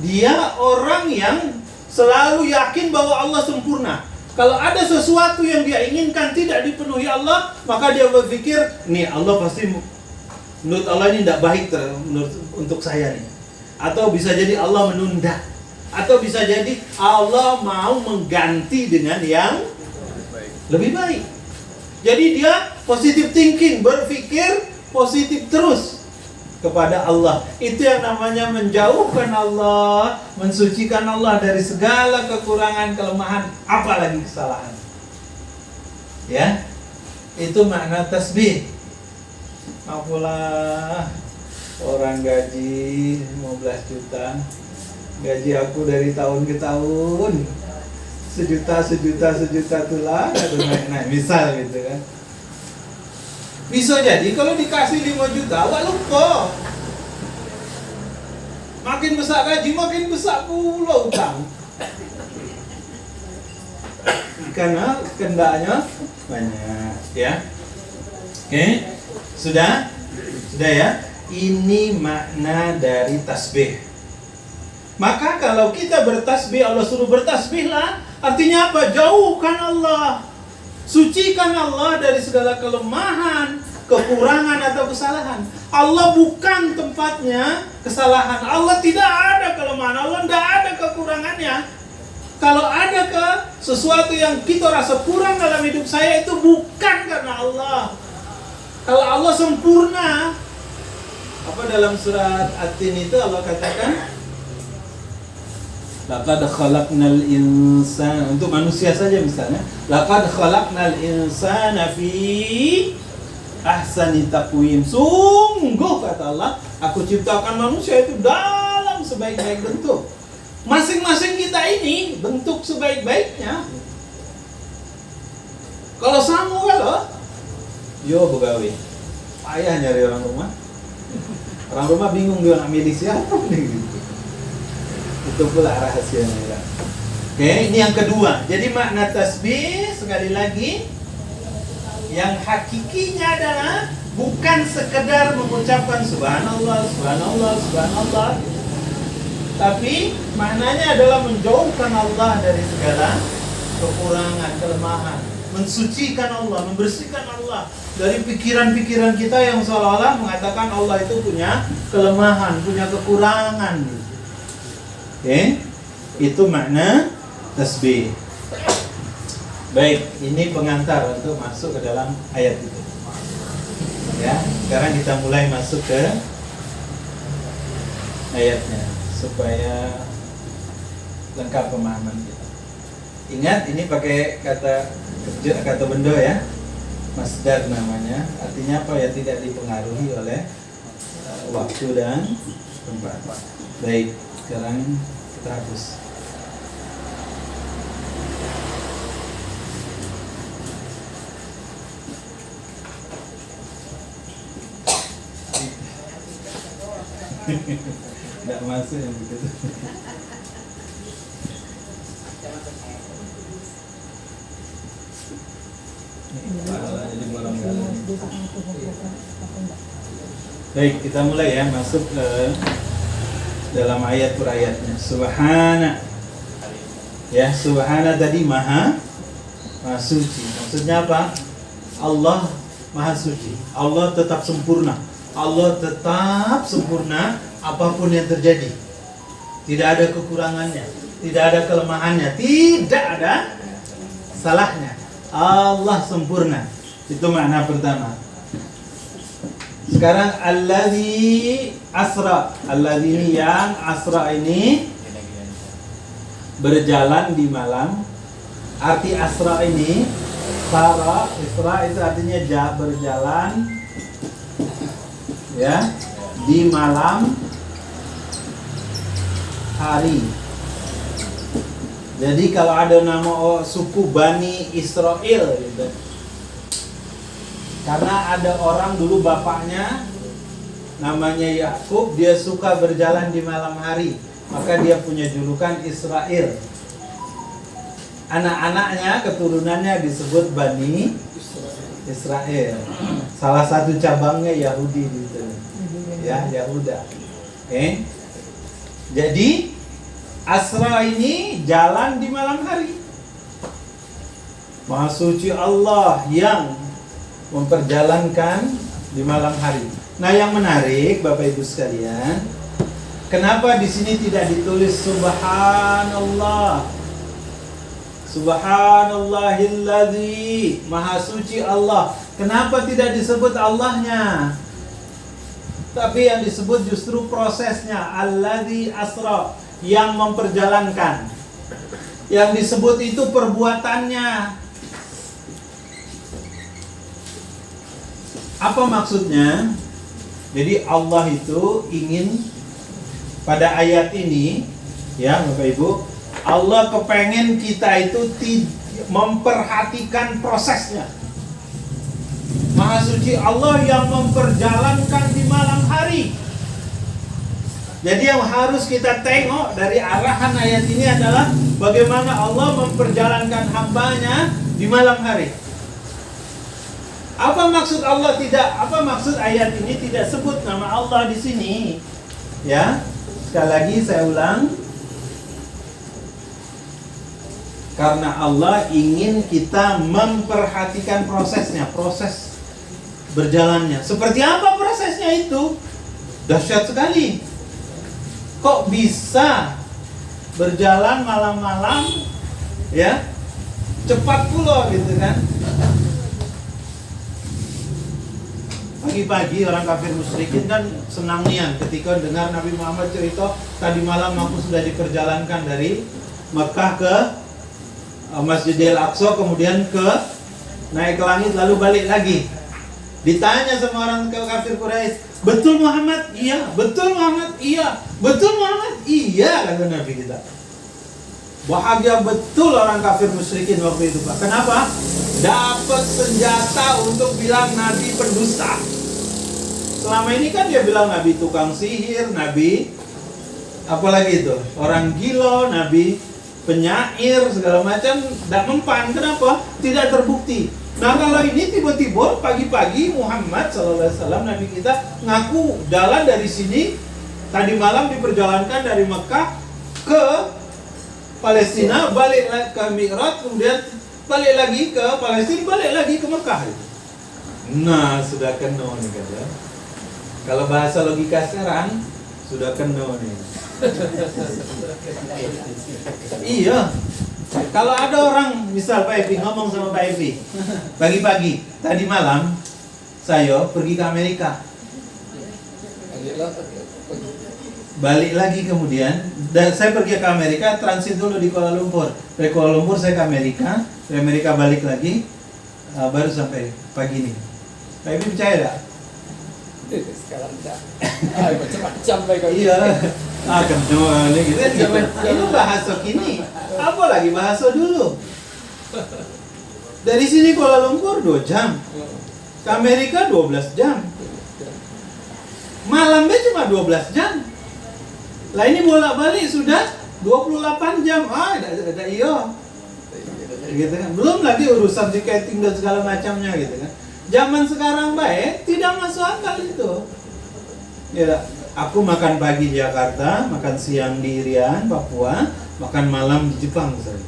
dia orang yang selalu yakin bahwa Allah sempurna. Kalau ada sesuatu yang dia inginkan tidak dipenuhi Allah, maka dia berpikir, nih Allah pasti, menurut Allah ini tidak baik untuk saya nih. Atau bisa jadi Allah menunda. Atau bisa jadi Allah mau mengganti dengan yang lebih baik. Jadi dia positive thinking, berpikir positif terus kepada Allah. Itu yang namanya menjauhkan Allah, mensucikan Allah dari segala kekurangan, kelemahan, apalagi kesalahan. Ya, itu makna tasbih. Apalah orang gaji 15 juta, gaji aku dari tahun ke tahun sejuta tulah, atau naik misal gitu kan. Bisa jadi kalau dikasih 5 juta, awak lupa. Makin besar gaji, makin besar pula utang. Karena kendaknya banyak, ya. Oke, sudah ya. Ini makna dari tasbih. Maka kalau kita bertasbih, Allah suruh bertasbihlah. Artinya apa? Jauhkan Allah, sucikan Allah dari segala kelemahan, kekurangan atau kesalahan. Allah bukan tempatnya kesalahan. Allah tidak ada kelemahan. Allah tidak ada kekurangannya. Kalau ada sesuatu yang kita rasa kurang dalam hidup saya, itu bukan karena Allah. Kalau Allah sempurna, apa dalam surat At-Tin itu Allah katakan, laqad khalaqnal insana, untuk manusia saja misalnya, laqad khalaqnal insana fi ahsani taqwim. Sungguh kata Allah, aku ciptakan manusia itu dalam sebaik-baik bentuk. Masing-masing kita ini bentuk sebaik-baiknya. Kalau sama kalau yo begawi, payah nyari orang rumah. Orang rumah bingung dia nak milih siapa nih gitu. Itu pula rahasianya ya. Oke, ini yang kedua. Jadi makna tasbih sekali lagi yang hakikinya adalah bukan sekedar mengucapkan subhanallah, subhanallah, subhanallah, tapi maknanya adalah menjauhkan Allah dari segala kekurangan, kelemahan, mensucikan Allah, membersihkan Allah dari pikiran-pikiran kita yang seolah-olah mengatakan Allah itu punya kelemahan, punya kekurangan gitu. Oke, itu makna tasbih. Baik, ini pengantar untuk masuk ke dalam ayat itu. Ya, sekarang kita mulai masuk ke ayatnya supaya lengkap pemahaman kita. Ingat, ini pakai kata benda ya, masdar namanya. Artinya apa ya? Tidak dipengaruhi oleh waktu dan tempat. Baik, sekarang kita hapus. Tidak masuk yang begitu. Jadi baik, kita mulai ya, masuk ke dalam ayat per ayatnya. Subhana. Ya, subhana tadi maha suci. Maksudnya apa? Allah Maha suci. Allah tetap sempurna. Allah tetap sempurna apapun yang terjadi. Tidak ada kekurangannya, tidak ada kelemahannya, tidak ada salahnya. Allah sempurna. Itu makna pertama. Sekarang alladzi asra. Alladzi ini yang asra ini berjalan di malam. Arti asra ini sara, isra itu artinya berjalan ya di malam hari. Jadi kalau ada nama suku Bani Israel gitu. Karena ada orang dulu bapaknya namanya Yakub, dia suka berjalan di malam hari, maka dia punya julukan Israel. Anak-anaknya, keturunannya disebut Bani Israel. Salah satu cabangnya Yahudi gitu. Ya, Yahuda. Oke. Jadi Asra ini jalan di malam hari. Maha suci Allah yang memperjalankan di malam hari. Nah, yang menarik Bapak Ibu sekalian, kenapa di sini tidak ditulis Subhanallah? Subhanallahilladzi, Maha suci Allah. Kenapa tidak disebut Allahnya? Tapi yang disebut justru prosesnya, alladzi asra, yang memperjalankan. Yang disebut itu perbuatannya. Apa maksudnya? Jadi Allah itu ingin pada ayat ini, ya Bapak Ibu, Allah kepengen kita itu memperhatikan prosesnya. Maha suci Allah yang memperjalankan di malam hari. Jadi yang harus kita tengok dari arahan ayat ini adalah bagaimana Allah memperjalankan hambanya di malam hari. Apa maksud Allah apa maksud ayat ini tidak sebut nama Allah di sini? Ya, sekali lagi saya ulang. Karena Allah ingin kita memperhatikan prosesnya, proses berjalannya. Seperti apa prosesnya itu? Dahsyat sekali. Kok bisa berjalan malam-malam, ya? Cepat pula gitu kan? Pagi-pagi orang kafir musyrikin kan senang nian ketika dengar Nabi Muhammad cerita, tadi malam aku sudah diperjalankan dari Mekah ke Masjidil Aqsa, kemudian naik ke langit lalu balik lagi. Ditanya sama orang kafir Quraisy, betul Muhammad? Iya. Betul Muhammad? Iya. Betul Muhammad? Iya, kata Nabi kita. Bahagia betul orang kafir musyrikin waktu itu, Pak. Kenapa? Dapat senjata untuk bilang Nabi pendusta. Selama ini kan dia bilang Nabi tukang sihir, Nabi apalagi itu, orang gila, Nabi penyair, segala macam, tidak mempan. Kenapa? Tidak terbukti. Nah, kalau ini tiba-tiba pagi-pagi Muhammad SAW, Nabi kita, ngaku jalan dari sini, tadi malam diperjalankan dari Mekah ke Palestina, balik ke Mi'raj, kemudian balik lagi ke Palestina, balik lagi ke Mekah. Nah, sudah kena nih kata. Kalau bahasa logika sekarang, sudah kena nih. Iya. Kalau ada orang, misal Pak Evi ngomong sama Pak Evi, pagi-pagi, tadi malam saya pergi ke Amerika, balik lagi kemudian, dan saya pergi ke Amerika, transit dulu di Kuala Lumpur. Dari Kuala Lumpur saya ke Amerika, dari Amerika balik lagi, baru sampai pagi ini. Pak Evi percaya tak? Sekarang tak. Macam-macam baik. Iya. Kedua ini gitu. Itu bahasa kini. Apa lagi bahasa dulu? Dari sini Kuala Lumpur 2 jam. Ke Amerika 12 jam. Malamnya cuma 12 jam. Lah ini bolak-balik sudah 28 jam. Ada iya. Gitu kan. Belum lagi urusan tiketing dan segala macamnya gitu kan. Zaman sekarang baik, tidak masuk akal itu. Ya, aku makan pagi di Jakarta, makan siang di Irian, Papua, makan malam di Jepang misalnya.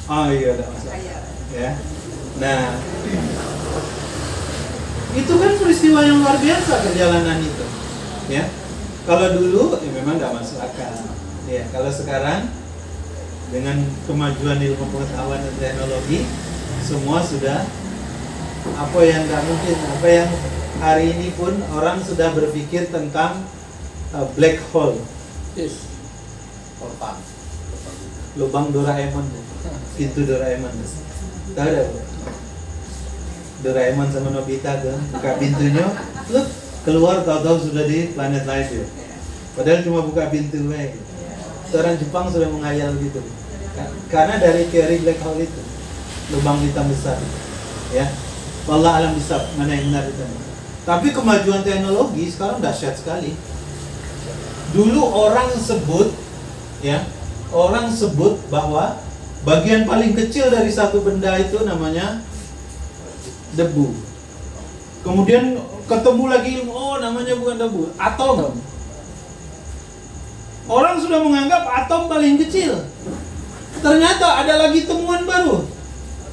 Oh iya, ada masalah. Ya. Nah, Itu kan peristiwa yang luar biasa perjalanan itu. Ya. Kalau dulu ya memang nggak masuk akal. Ya, kalau sekarang dengan kemajuan ilmu pengetahuan dan teknologi, semua sudah apa yang nggak mungkin, apa yang hari ini pun orang sudah berpikir tentang black hole, Yes. Portal. lubang Doraemon, pintu Doraemon. Tahu dah? Doraemon sama Nobita tuh buka pintunya, look, keluar tahu-tahu sudah di planet lain ya. Padahal cuma buka pintu aja. Orang Jepang sudah menghayal gitu. Karena dari teori black hole itu, lubang hitam besar. Ya. Wallah alam bisab, mana yang benar itu. Tapi kemajuan teknologi sekarang dahsyat sekali. Dulu orang sebut bahwa bagian paling kecil dari satu benda itu namanya debu. Kemudian ketemu lagi ilmu, oh namanya bukan debu, atom. Orang sudah menganggap atom paling kecil. Ternyata ada lagi temuan baru.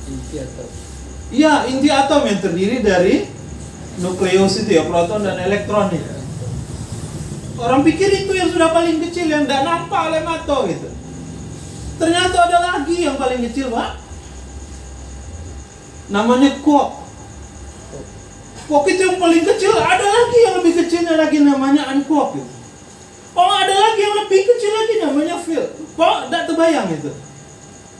Inti atom. Iya, inti atom yang terdiri dari nukleus itu ya, proton dan elektron itu. Orang pikir itu yang sudah paling kecil, yang tidak nampak oleh mata gitu. Ternyata ada lagi yang paling kecil, Pak. Namanya quark. Quark itu yang paling kecil, ada lagi yang lebih kecilnya lagi namanya unquark gitu. Oh, ada lagi yang lebih kecil lagi namanya field. Kok tidak terbayang itu?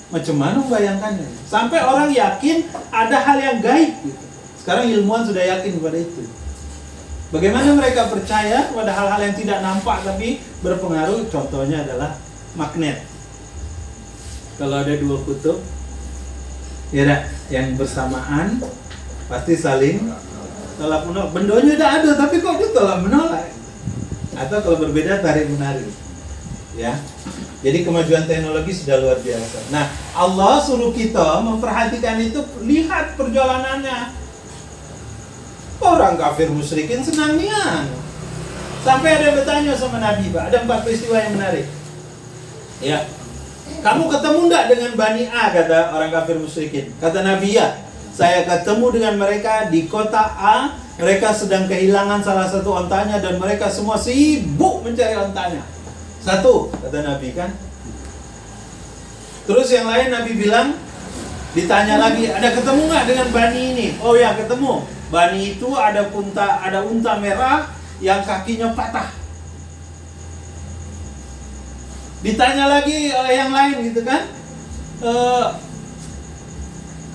Macam mana membayangkannya? Sampai orang yakin ada hal yang gaib gitu. Sekarang ilmuwan sudah yakin pada itu. Bagaimana mereka percaya pada hal-hal yang tidak nampak tapi berpengaruh? Contohnya adalah magnet. Kalau ada dua kutub, ya yang bersamaan pasti saling tolak menolak. Bendonya udah ada tapi kok dia tolak menolak? Atau kalau berbeda tarik menarik, ya. Jadi kemajuan teknologi sudah luar biasa. Nah, Allah suruh kita memperhatikan itu, lihat perjalanannya. Orang kafir musyrikin senang nian. Sampai ada yang bertanya sama Nabi, Pak, ada 4 peristiwa yang menarik. Ya, kamu ketemu enggak dengan Bani A, kata orang kafir musyrikin. Kata Nabi, ya, saya ketemu dengan mereka di kota A. Mereka sedang kehilangan salah satu ontanya dan mereka semua sibuk mencari ontanya. 1, kata Nabi kan. Terus yang lain Nabi bilang, ditanya lagi, ada ketemu nggak dengan Bani ini? Oh ya, ketemu. Bani itu ada unta merah yang kakinya patah. Ditanya lagi oleh yang lain gitu kan.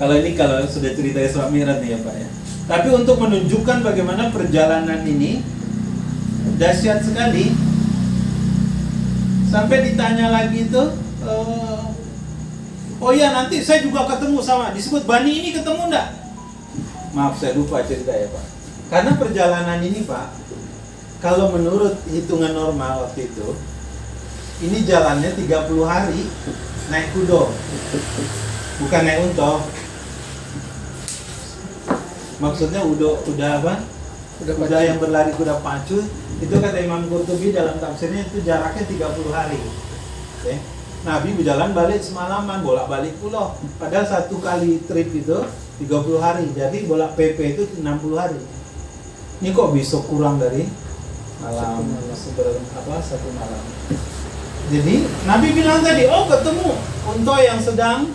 Kalau sudah cerita Isra Mi'raj nih ya Pak ya. Tapi untuk menunjukkan bagaimana perjalanan ini dahsyat sekali. Sampai ditanya lagi itu, oh ya nanti saya juga ketemu sama, disebut Bani ini ketemu enggak? Maaf saya lupa cerita ya Pak. Karena perjalanan ini Pak, kalau menurut hitungan normal waktu itu, ini jalannya 30 hari naik kuda, bukan naik unta. Maksudnya udah apa? Kuda yang berlari kuda pacu. Itu kata Imam Qurtubi dalam tafsirnya itu jaraknya 30 hari. Okay. Nabi berjalan balik semalaman, bolak-balik pulau. Padahal satu kali trip itu 30 hari. Jadi bolak PP itu 60 hari. Ini kok bisa kurang dari satu malam. Jadi Nabi bilang tadi, oh ketemu unta yang sedang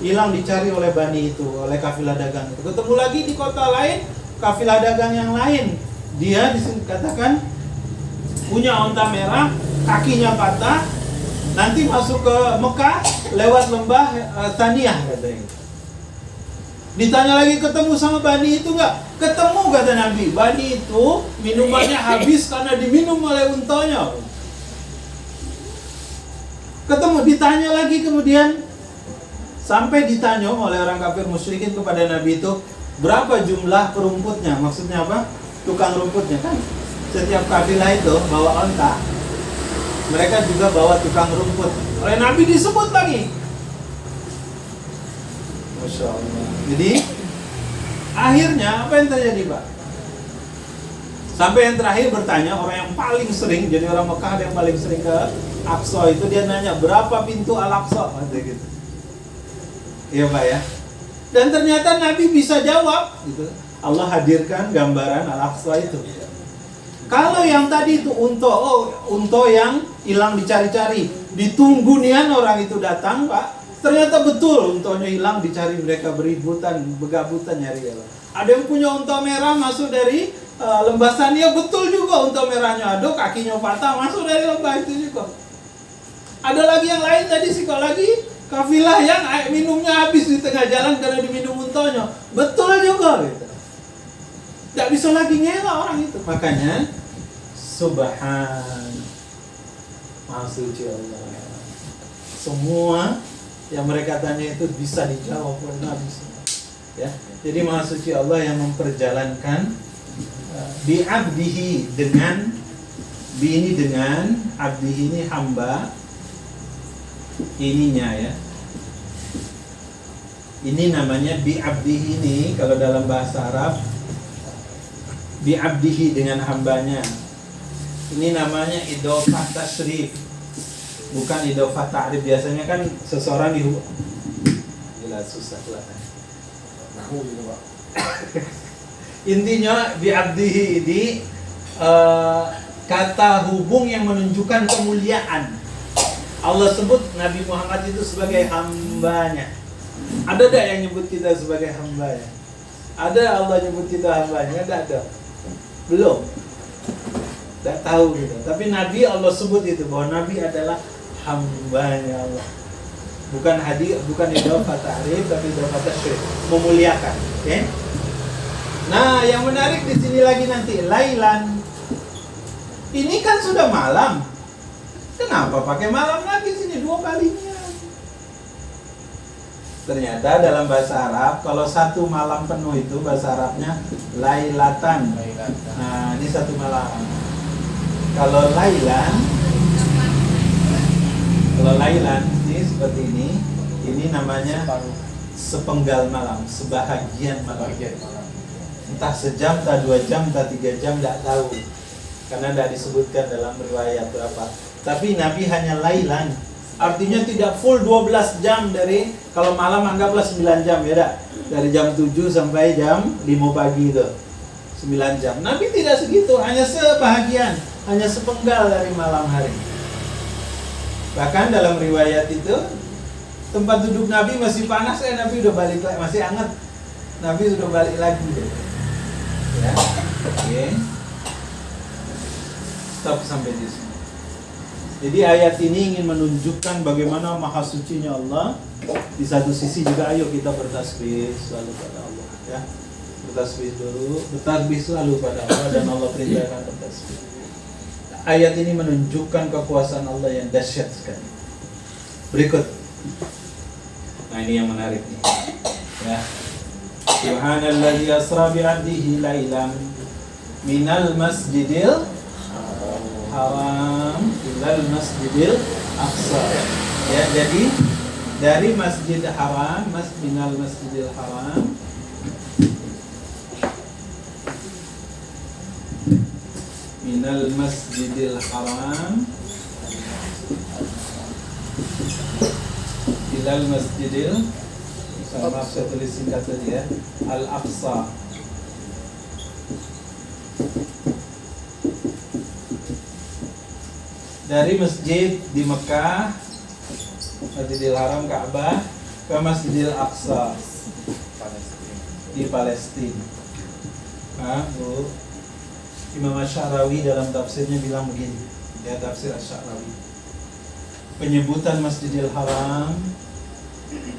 hilang dicari oleh Bani itu, oleh kafilah dagang itu. Ketemu lagi di kota lain, kafilah dagang yang lain. Dia dikatakan punya onta merah, kakinya patah. Nanti masuk ke Mekah lewat lembah Taniyah katanya. Ditanya lagi ketemu sama Bani itu enggak? Ketemu kata Nabi. Bani itu minumannya habis karena diminum oleh untanya. Ketemu, ditanya lagi kemudian. Sampai ditanya oleh orang kafir musyrikin kepada Nabi itu, berapa jumlah perumputnya? Maksudnya apa? Tukang rumputnya kan. Setiap kafilah itu bawa onta, mereka juga bawa tukang rumput. Oleh Nabi disebut lagi. Masya Allah. Jadi akhirnya apa yang terjadi Pak? Sampai yang terakhir bertanya, orang yang paling sering, jadi orang Mekah yang paling sering ke Aqsa itu, dia nanya berapa pintu Al-Aqsa? Gitu. Iya Pak ya. Dan ternyata Nabi bisa jawab gitu. Allah hadirkan gambaran Al-Aqsa itu. Kalau yang tadi itu unta yang hilang dicari-cari, ditunggu nian orang itu datang, Pak. Ternyata betul untanya hilang dicari, mereka beributan, begabutan nyari Allah. Ada yang punya unta merah masuk dari lembah Sania, betul juga unta merahnya ada, kakinya patah, masuk dari lembah itu juga. Ada lagi yang lain tadi psikologi kafilah yang air minumnya habis di tengah jalan karena diminum untanya, betul juga gitu. Tidak bisa lagi ngelak orang itu. Makanya Subhan, Maha Suci Allah. Semua yang mereka tanya itu bisa dijawab oleh Nabi SAW. Ya, jadi Maha Suci Allah yang memperjalankan bi'abdihi dengan ini dengan abdihi ini hamba ininya ya. Ini namanya bi'abdihi ini kalau dalam bahasa Arab bi'abdihi dengan hambanya. Ini namanya idhofah tasyrif, bukan idhofah ta'rif. Biasanya kan seseorang gila susah lah. Nahu gitu Pak. Intinya bi'abdihi ini kata hubung yang menunjukkan kemuliaan. Allah sebut Nabi Muhammad itu sebagai hambanya. Ada tak yang nyebut kita sebagai hambanya? Ada Allah nyebut kita hambanya? Ada? Belum. Tak tahu gitu. Tapi Nabi Allah sebut itu bahwa Nabi adalah hambanya Allah. Bukan bukan idhofah ta'rif, tapi idhofah tasyrif, memuliakan. Okay? Nah, yang menarik di sini lagi nanti lailan. Ini kan sudah malam. Kenapa pakai malam lagi sini 2 kalinya? Ternyata dalam bahasa Arab kalau satu malam penuh itu bahasa Arabnya lailatan. Nah, ini satu malam. Kalau lailan ini seperti ini namanya sepenggal malam, sebahagian malam. Entah sejam, entah 2 jam, entah 3 jam, tidak tahu. Karena tidak disebutkan dalam riwayat berapa. Tapi Nabi hanya lailan. Artinya tidak full 12 jam dari, kalau malam anggaplah 9 jam ya dak? Dari jam 7 sampai jam 5 pagi itu 9 jam. Nabi tidak segitu, hanya sebahagian, hanya sepenggal dari malam hari. Bahkan dalam riwayat itu tempat duduk Nabi masih panas, Nabi udah balik lagi, masih hangat, Nabi sudah balik lagi deh. Ya, oke. Stop sampai di sini. Jadi ayat ini ingin menunjukkan bagaimana maha sucinya Allah. Di satu sisi juga ayo kita bertasbih selalu pada Allah ya. Bertasbih dulu, bertasbih selalu pada Allah dan Allah perintahkan bertasbih. Ayat ini menunjukkan kekuasaan Allah yang dahsyat sekali. Berikut. Nah, ini yang menarik nih. Ya. Subhanalladzi asra bi 'abdihi lailan minal masjidil haram ilal masjidil aqsa. Ya, jadi dari masjid haram, minal masjidil haram minal masjidil haram ilal masjidil, sama saya tulis singkat saja ya, al-aqsa. Dari masjid di Mekah, Masjidil Haram Ka'bah, ke Masjidil Aqsa di Palestina. Nah, Bu, Imam Asy'arawi dalam tafsirnya bilang begini, ya, tafsir Asy'arawi. Penyebutan Masjidil Haram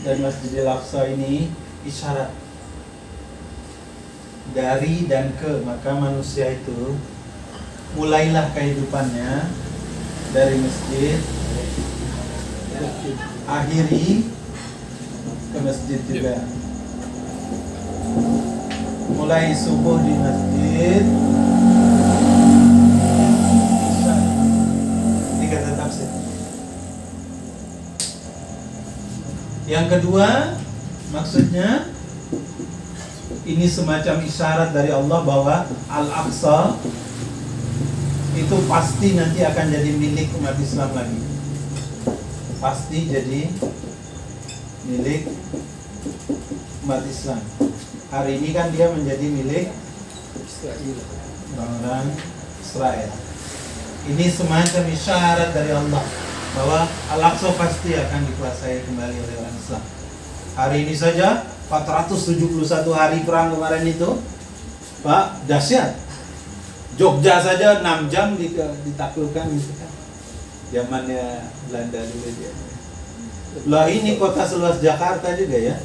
dan Masjidil Aqsa ini isyarat dari dan ke, maka manusia itu mulailah kehidupannya dari masjid, akhiri ke masjid juga. Mulai subuh di masjid. Ini kata tafsir. Yang kedua, maksudnya ini semacam isyarat dari Allah bahwa Al-Aqsa itu pasti nanti akan jadi milik umat Islam lagi. Pasti jadi milik umat Islam. hari ini kan dia menjadi milik Israel. orang-orang Israel. Ini semacam isyarat dari Allah bahwa Al-Aqsa pasti akan dikuasai kembali oleh orang Islam. Hari ini saja 471 hari perang kemarin itu, Pak, dahsyat. Jogja saja 6 jam ditaklukkan gitu kan. Zamannya Belanda dulu dia. Lah ini kota seluas Jakarta juga ya.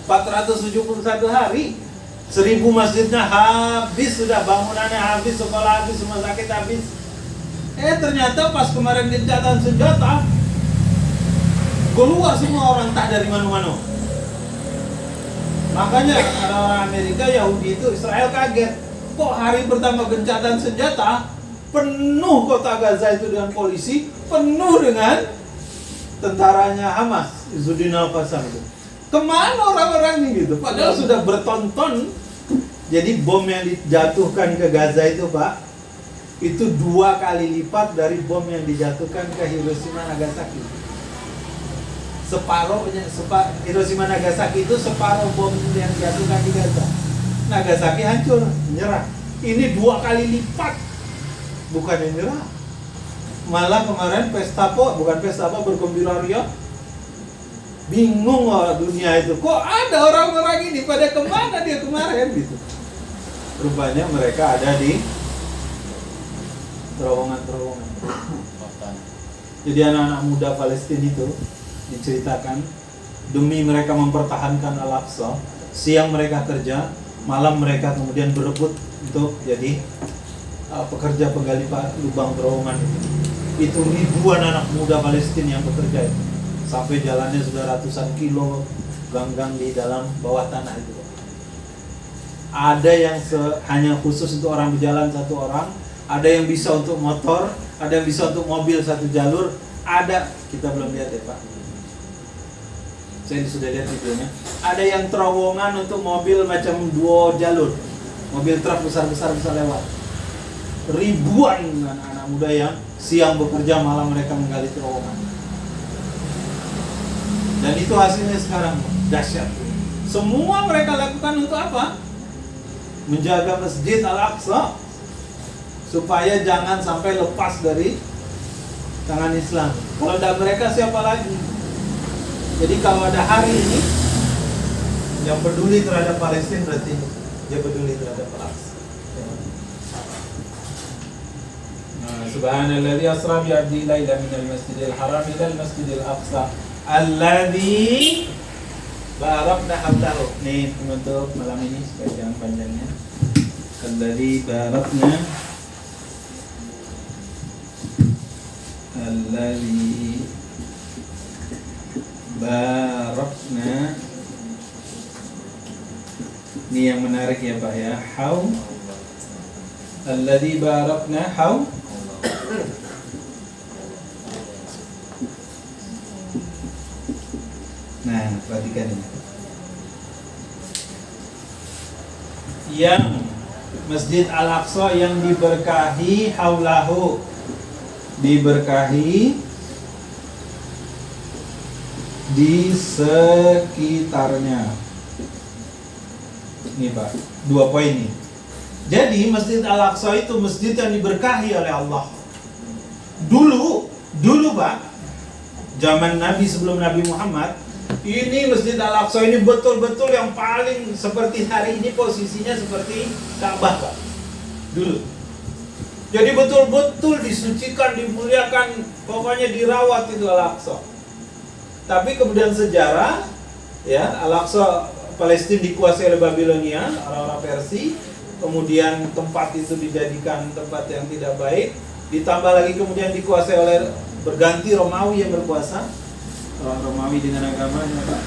471 hari. 1000 masjidnya habis, sudah bangunannya habis, sekolah habis, rumah sakit habis. Ternyata pas kemarin gencatan senjata, keluar semua orang tak dari mana-mana. Makanya ada orang Amerika, Yahudi itu, Israel kaget. Kok hari pertama gencatan senjata, penuh kota Gaza itu dengan polisi, penuh dengan tentaranya Hamas, Izzuddin al-Qassam itu. Kemana orang-orang ini gitu? Padahal sudah bertonton. Jadi bom yang dijatuhkan ke Gaza itu, Pak, itu 2 kali lipat dari bom yang dijatuhkan ke Hiroshima Nagasaki. Hiroshima Nagasaki itu separuh bom yang dijatuhkan di Gaza. Nagasaki hancur, menyerah. Ini 2 kali lipat, bukan yang menyerah. Malah kemarin bergembira ria. Bingung dunia itu, kok ada orang-orang ini pada kemana dia kemarin gitu. Rupanya mereka ada di terowongan-terowongan. Jadi anak-anak muda Palestina itu diceritakan demi mereka mempertahankan Al-Aqsa, siang mereka kerja, malam mereka kemudian berebut untuk jadi pekerja penggali lubang terowongan itu. Itu ribuan anak muda Palestina yang bekerja itu. Sampai jalannya sudah ratusan kilo gang-gang di dalam bawah tanah itu. Ada yang hanya khusus untuk orang berjalan 1 orang, ada yang bisa untuk motor, ada yang bisa untuk mobil 1 jalur, ada, kita belum lihat ya Pak. Saya sudah lihat videonya. Ada yang terowongan untuk mobil macam 2 jalur, mobil truk besar-besar bisa lewat. Ribuan anak-anak muda yang siang bekerja, malam mereka menggali terowongan. Dan itu hasilnya sekarang dahsyat. Semua mereka lakukan untuk apa? Menjaga Masjid Al-Aqsa supaya jangan sampai lepas dari tangan Islam. Kalau tidak mereka, siapa lagi? Jadi kalau ada hari ini yang peduli terhadap Palestina, berarti dia peduli terhadap Al-Aqsa. Subhanalladzi asra bi 'abdihi lailan minal masjidil haram ilal masjidil aqsa alladzi barakna hawlahu. Nih untuk malam ini supaya jangan panjangnya. Alladzi barakna ini yang menarik ya Pak ya. How alladzi barakna how. Nah, perhatikan ini. Yang Masjid Al-Aqsa yang diberkahi haulahu, diberkahi di sekitarnya. Ini Pak, 2 poin ini. Jadi Masjid Al-Aqsa itu masjid yang diberkahi oleh Allah. Dulu Pak, zaman Nabi sebelum Nabi Muhammad, ini Masjid Al-Aqsa ini betul-betul yang paling seperti hari ini posisinya seperti Ka'bah Pak. Dulu. Jadi betul-betul disucikan, dimuliakan, pokoknya dirawat itu Al-Aqsa. Tapi kemudian sejarah, ya Al-Aqsa Palestina dikuasai oleh Babilonia, orang-orang Persia. Kemudian tempat itu dijadikan tempat yang tidak baik. Ditambah lagi kemudian dikuasai oleh berganti Romawi yang berkuasa. Orang Romawi dengan agamanya Pak.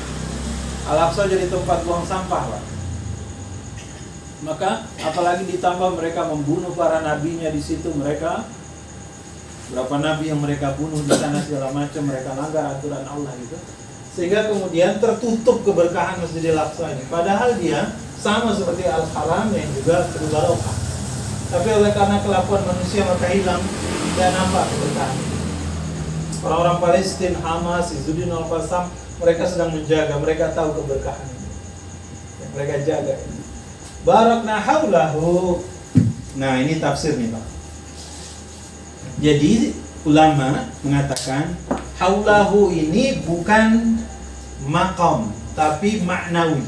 Al-Aqsa jadi tempat buang sampah Pak. Maka apalagi ditambah mereka membunuh para nabinya di situ, mereka berapa nabi yang mereka bunuh di sana segala macam, mereka langgar aturan Allah gitu. Sehingga kemudian tertutup keberkahan Masjidil Aqsa ini. Padahal dia sama seperti Al-Haram yang juga berbarokah. Tapi oleh karena kelakuan manusia maka hilang dan nampak keberkahan. Orang-orang Palestina, Hamas, Izzuddin al-Qassam, mereka sedang menjaga, mereka tahu keberkahan ini. mereka jaga. Barakna haulahu. Nah, ini tafsir nih, Pak. Jadi ulama mengatakan haulahu ini bukan maqam tapi maknawi.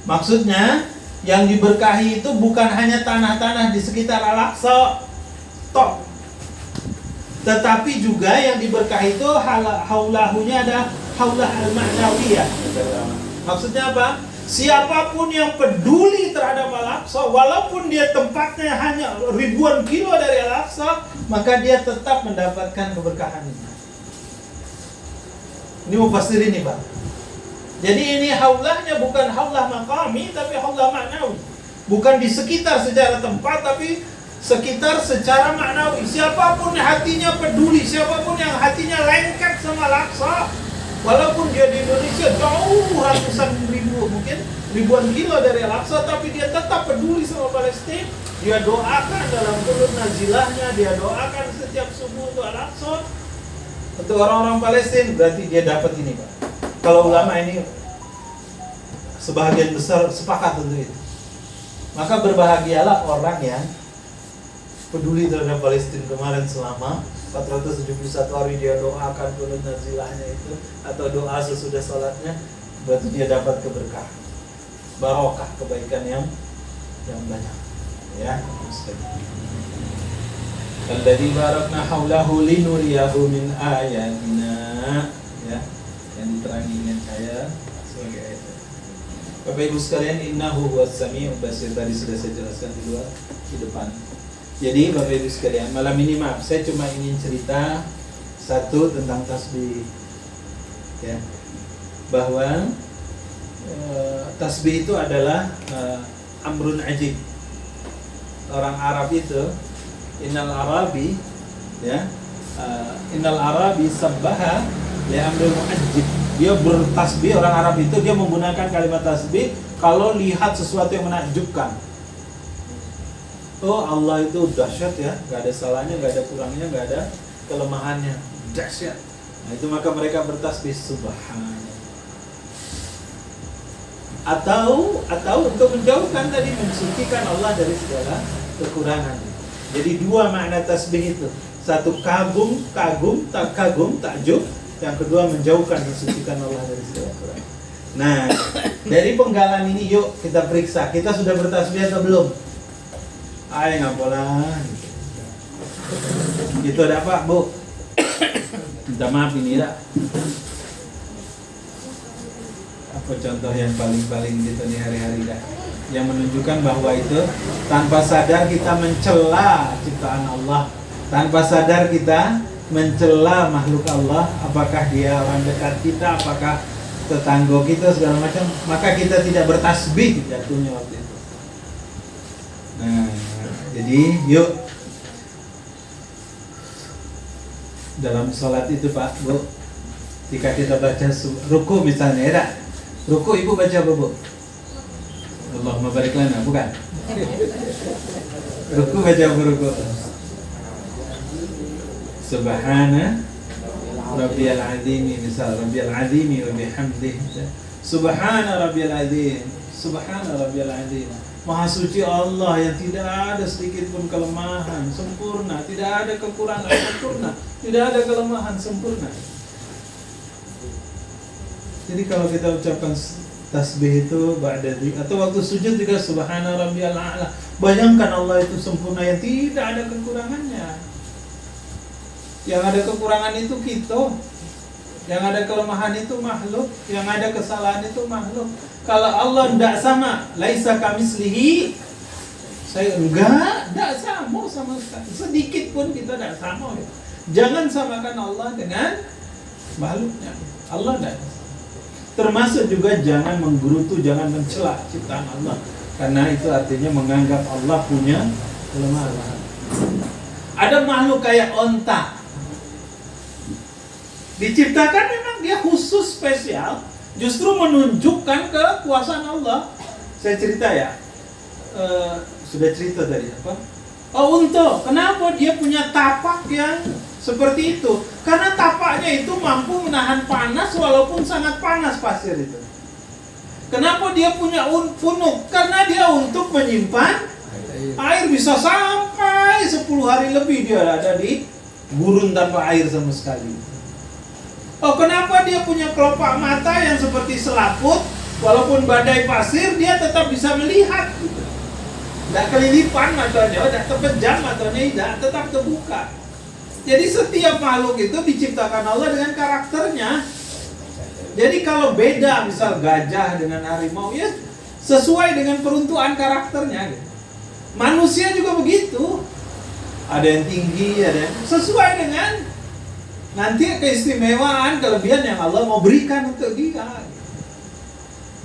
Maksudnya yang diberkahi itu bukan hanya tanah-tanah di sekitar Al-Aqsa tok, tetapi juga yang diberkahi itu haulahunya ada haulah al-ma'nawiyah. Maksudnya apa? Siapapun yang peduli terhadap Al-Aqsa, walaupun dia tempatnya hanya ribuan kilo dari Al-Aqsa, maka dia tetap mendapatkan keberkahan ini. Ini mufassir ini, Pak. Jadi ini haulahnya bukan haulah maqami, tapi haulah maknawi. Bukan di sekitar secara tempat, tapi sekitar secara maknawi. Siapapun yang hatinya peduli, siapapun yang hatinya lengket sama Al-Aqsa, walaupun dia di Indonesia jauh ratusan ribu, mungkin ribuan kilo dari Al-Aqsa, tapi dia tetap peduli sama Palestina. Dia doakan dalam turun nazilahnya, dia doakan setiap subuh untuk Al-Aqsa, untuk orang-orang Palestina. Berarti dia dapat ini, Pak. Kalau ulama ini sebahagian besar sepakat untuk itu. Maka berbahagialah orang yang peduli terhadap Palestina. Kemarin selama 471 hari dia doakan turun nazilahnya itu, atau doa sesudah sholatnya, berarti dia dapat keberkahan, barokah, kebaikan yang banyak. Ya, alladzi barakna haulahu linuriyahu min ayatina. Ya, yang diterangi dengan saya sebagai ayat. Bapak Ibu sekalian, innahu huwas samiul basir, tadi sudah saya jelaskan di depan. Jadi Bapak Ibu sekalian, malam ini maaf, saya cuma ingin cerita satu tentang tasbih, ya, bahwa tasbih itu adalah amrun ajib. Orang Arab itu, innal arabi, ya, innal arabi sabbaha li amrun ajib. Dia bertasbih, orang Arab itu dia menggunakan kalimat tasbih kalau lihat sesuatu yang menakjubkan. Oh, Allah itu dahsyat ya, gak ada salahnya, gak ada kurangnya, gak ada kelemahannya, dahsyat. Nah itu maka mereka bertasbih subhanallah. Atau untuk menjauhkan tadi, mensucikan Allah dari segala kekurangan. Jadi dua makna tasbih itu. Satu kagum, takjub. Yang kedua menjauhkan, mensucikan Allah dari segala kekurangan. Nah, dari penggalan ini yuk kita periksa, kita sudah bertasbih atau belum? Ayo ngapalan. Itu ada apa, Bu? Minta maaf ini ya. Apa contoh yang paling gitu nih hari-hari dah, yang menunjukkan bahwa itu tanpa sadar kita mencela ciptaan Allah, tanpa sadar kita mencela makhluk Allah, apakah dia orang dekat kita, apakah tetangga kita, segala macam, maka kita tidak bertasbih jatuhnya waktu itu. Nah, jadi yuk dalam sholat itu Pak, Bu, jika kita baca ruku misalnya, ya, ruku Ibu baca apa, Bu? Allahumma barik lana, bukan? Ruku baca apa ruku? Subhana Rabbiyal Azimi, misal Rabbiyal Azimi wa bihamdihi. Subhana Rabbiyal Azim, Subhana Rabbiyal Azim. Maha suci Allah yang tidak ada sedikit pun kelemahan, sempurna, tidak ada kekurangan, sempurna, tidak ada kelemahan, sempurna. Jadi kalau kita ucapkan tasbih itu ba'da atau waktu sujud juga Subhana Rabbiyal A'la. Bayangkan Allah itu sempurna yang tidak ada kekurangannya. Yang ada kekurangan itu kita, yang ada kelemahan itu makhluk, yang ada kesalahan itu makhluk. Kalau Allah tidak sama, laisa kamislihi, saya tidak sama sekali. Sedikit pun kita tidak sama. Jangan samakan Allah dengan makhluknya. Allah tidak. Termasuk juga jangan menggerutu, jangan mencela ciptaan Allah, karena itu artinya menganggap Allah punya kelemahan. Ada makhluk kayak onta, diciptakan memang dia khusus spesial, justru menunjukkan kekuasaan Allah. Saya cerita ya, sudah cerita tadi apa? Oh, unta, kenapa dia punya tapak yang seperti itu? Karena tapaknya itu mampu menahan panas walaupun sangat panas pasir itu. Kenapa dia punya punuk? Karena dia untuk menyimpan air, bisa sampai 10 hari lebih dia ada di gurun tanpa air sama sekali. Oh, kenapa dia punya kelopak mata yang seperti selaput? Walaupun badai pasir, dia tetap bisa melihat. Tidak kelilipan matanya, tidak terpejam matanya, tidak, tetap terbuka. Jadi setiap makhluk itu diciptakan Allah dengan karakternya. Jadi kalau beda, misal gajah dengan harimau, ya sesuai dengan peruntukan karakternya. Manusia juga begitu. Ada yang tinggi, ada yang sesuai dengan nanti keistimewaan, kelebihan yang Allah mau berikan untuk dia.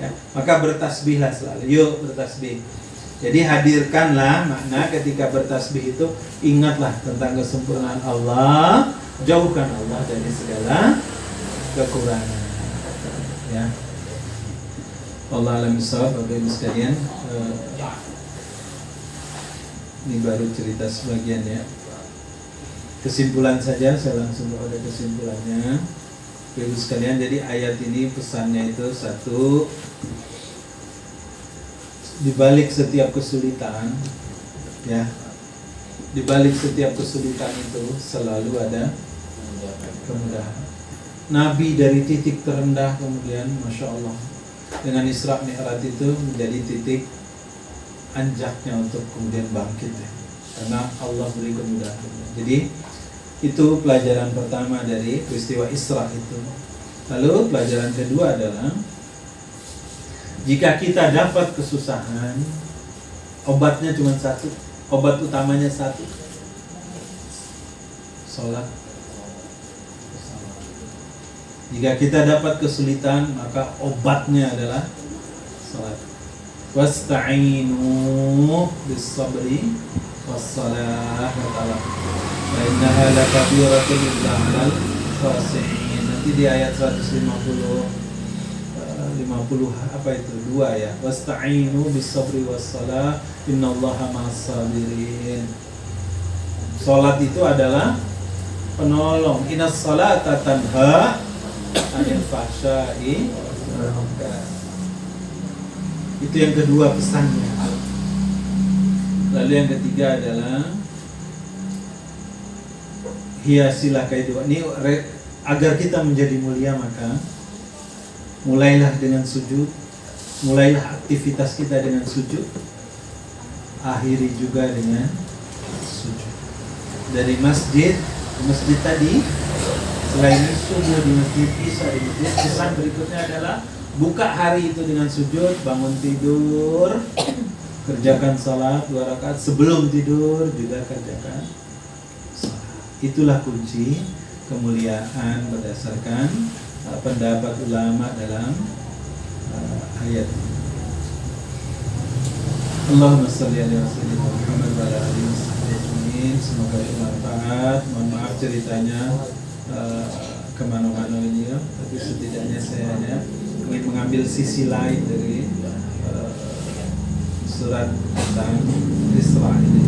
Ya, maka bertasbihlah selalu. Yuk bertasbih. Jadi hadirkanlah makna ketika bertasbih itu, ingatlah tentang kesempurnaan Allah, jauhkan Allah dari segala kekurangan. Ya. Allah alam bisawab, Bapak Ibu sekalian. Ini baru cerita sebagian ya. Kesimpulan saja, saya langsung ada kesimpulannya. Ibu sekalian, jadi ayat ini pesannya itu satu, di balik setiap kesulitan, ya, di balik setiap kesulitan itu selalu ada kemudahan. Nabi dari titik terendah kemudian, masya Allah, dengan Isra Mi'raj itu menjadi titik anjaknya untuk kemudian bangkit ya. Karena Allah beri kemudahan. Jadi itu pelajaran pertama dari peristiwa Isra itu. Lalu pelajaran kedua adalah, jika kita dapat kesusahan, obatnya cuma satu, obat utamanya satu, sholat. Jika kita dapat kesulitan, maka obatnya adalah sholat. Wasta'inu bis-sabri was-salah wa taala. Wa innaha lakabiratun illa 'alal khashi'in. Nanti di ayat 150 apa itu? 2 ya. Wasta'inu bis-sabri was-salah innallaha ma'as-sabirin. Salat itu adalah penolong. Innas salata tanha 'anil fahsya'i wal munkar. Itu yang kedua pesannya. Lalu yang ketiga adalah hiasilah kehidupan. Ini agar kita menjadi mulia, maka mulailah dengan sujud. Mulailah aktivitas kita dengan sujud. Akhiri juga dengan sujud. Dari masjid ke masjid tadi, selain subuh di masjid, isya di masjid, pesan berikutnya adalah buka hari itu dengan sujud, bangun tidur, kerjakan salat 2 rakaat, sebelum tidur juga kerjakan salat. Itulah kunci kemuliaan berdasarkan pendapat ulama dalam ayat ini. Allahumma shalli ala sayyidina Muhammad wa ala alihi wasallam. Semoga bermanfaat. Mohon maaf ceritanya kemana-mana ini ya, tapi setidaknya saya hanya ingin mengambil sisi lain dari surat tentang Isra ini.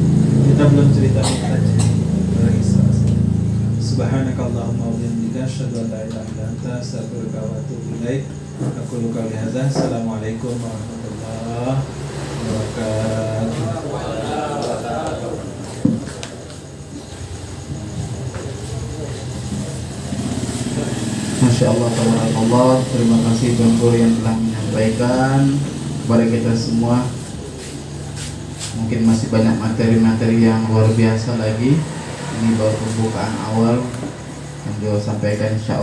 Kita belum cerita tentang Isra. Subhanakallahumma wa bihamdika asyhadu an la ilaha illa anta astaghfiruka wa atubu ilaik. Aku qouli hadza. Assalamualaikum warahmatullahi wabarakatuh. Masya Allah, tabarakallah. Terima kasih Tuan Guru yang telah menyampaikan kepada kita semua. Mungkin masih banyak materi-materi yang luar biasa lagi. Ini baru pembukaan awal yang beliau sampaikan, insya Allah.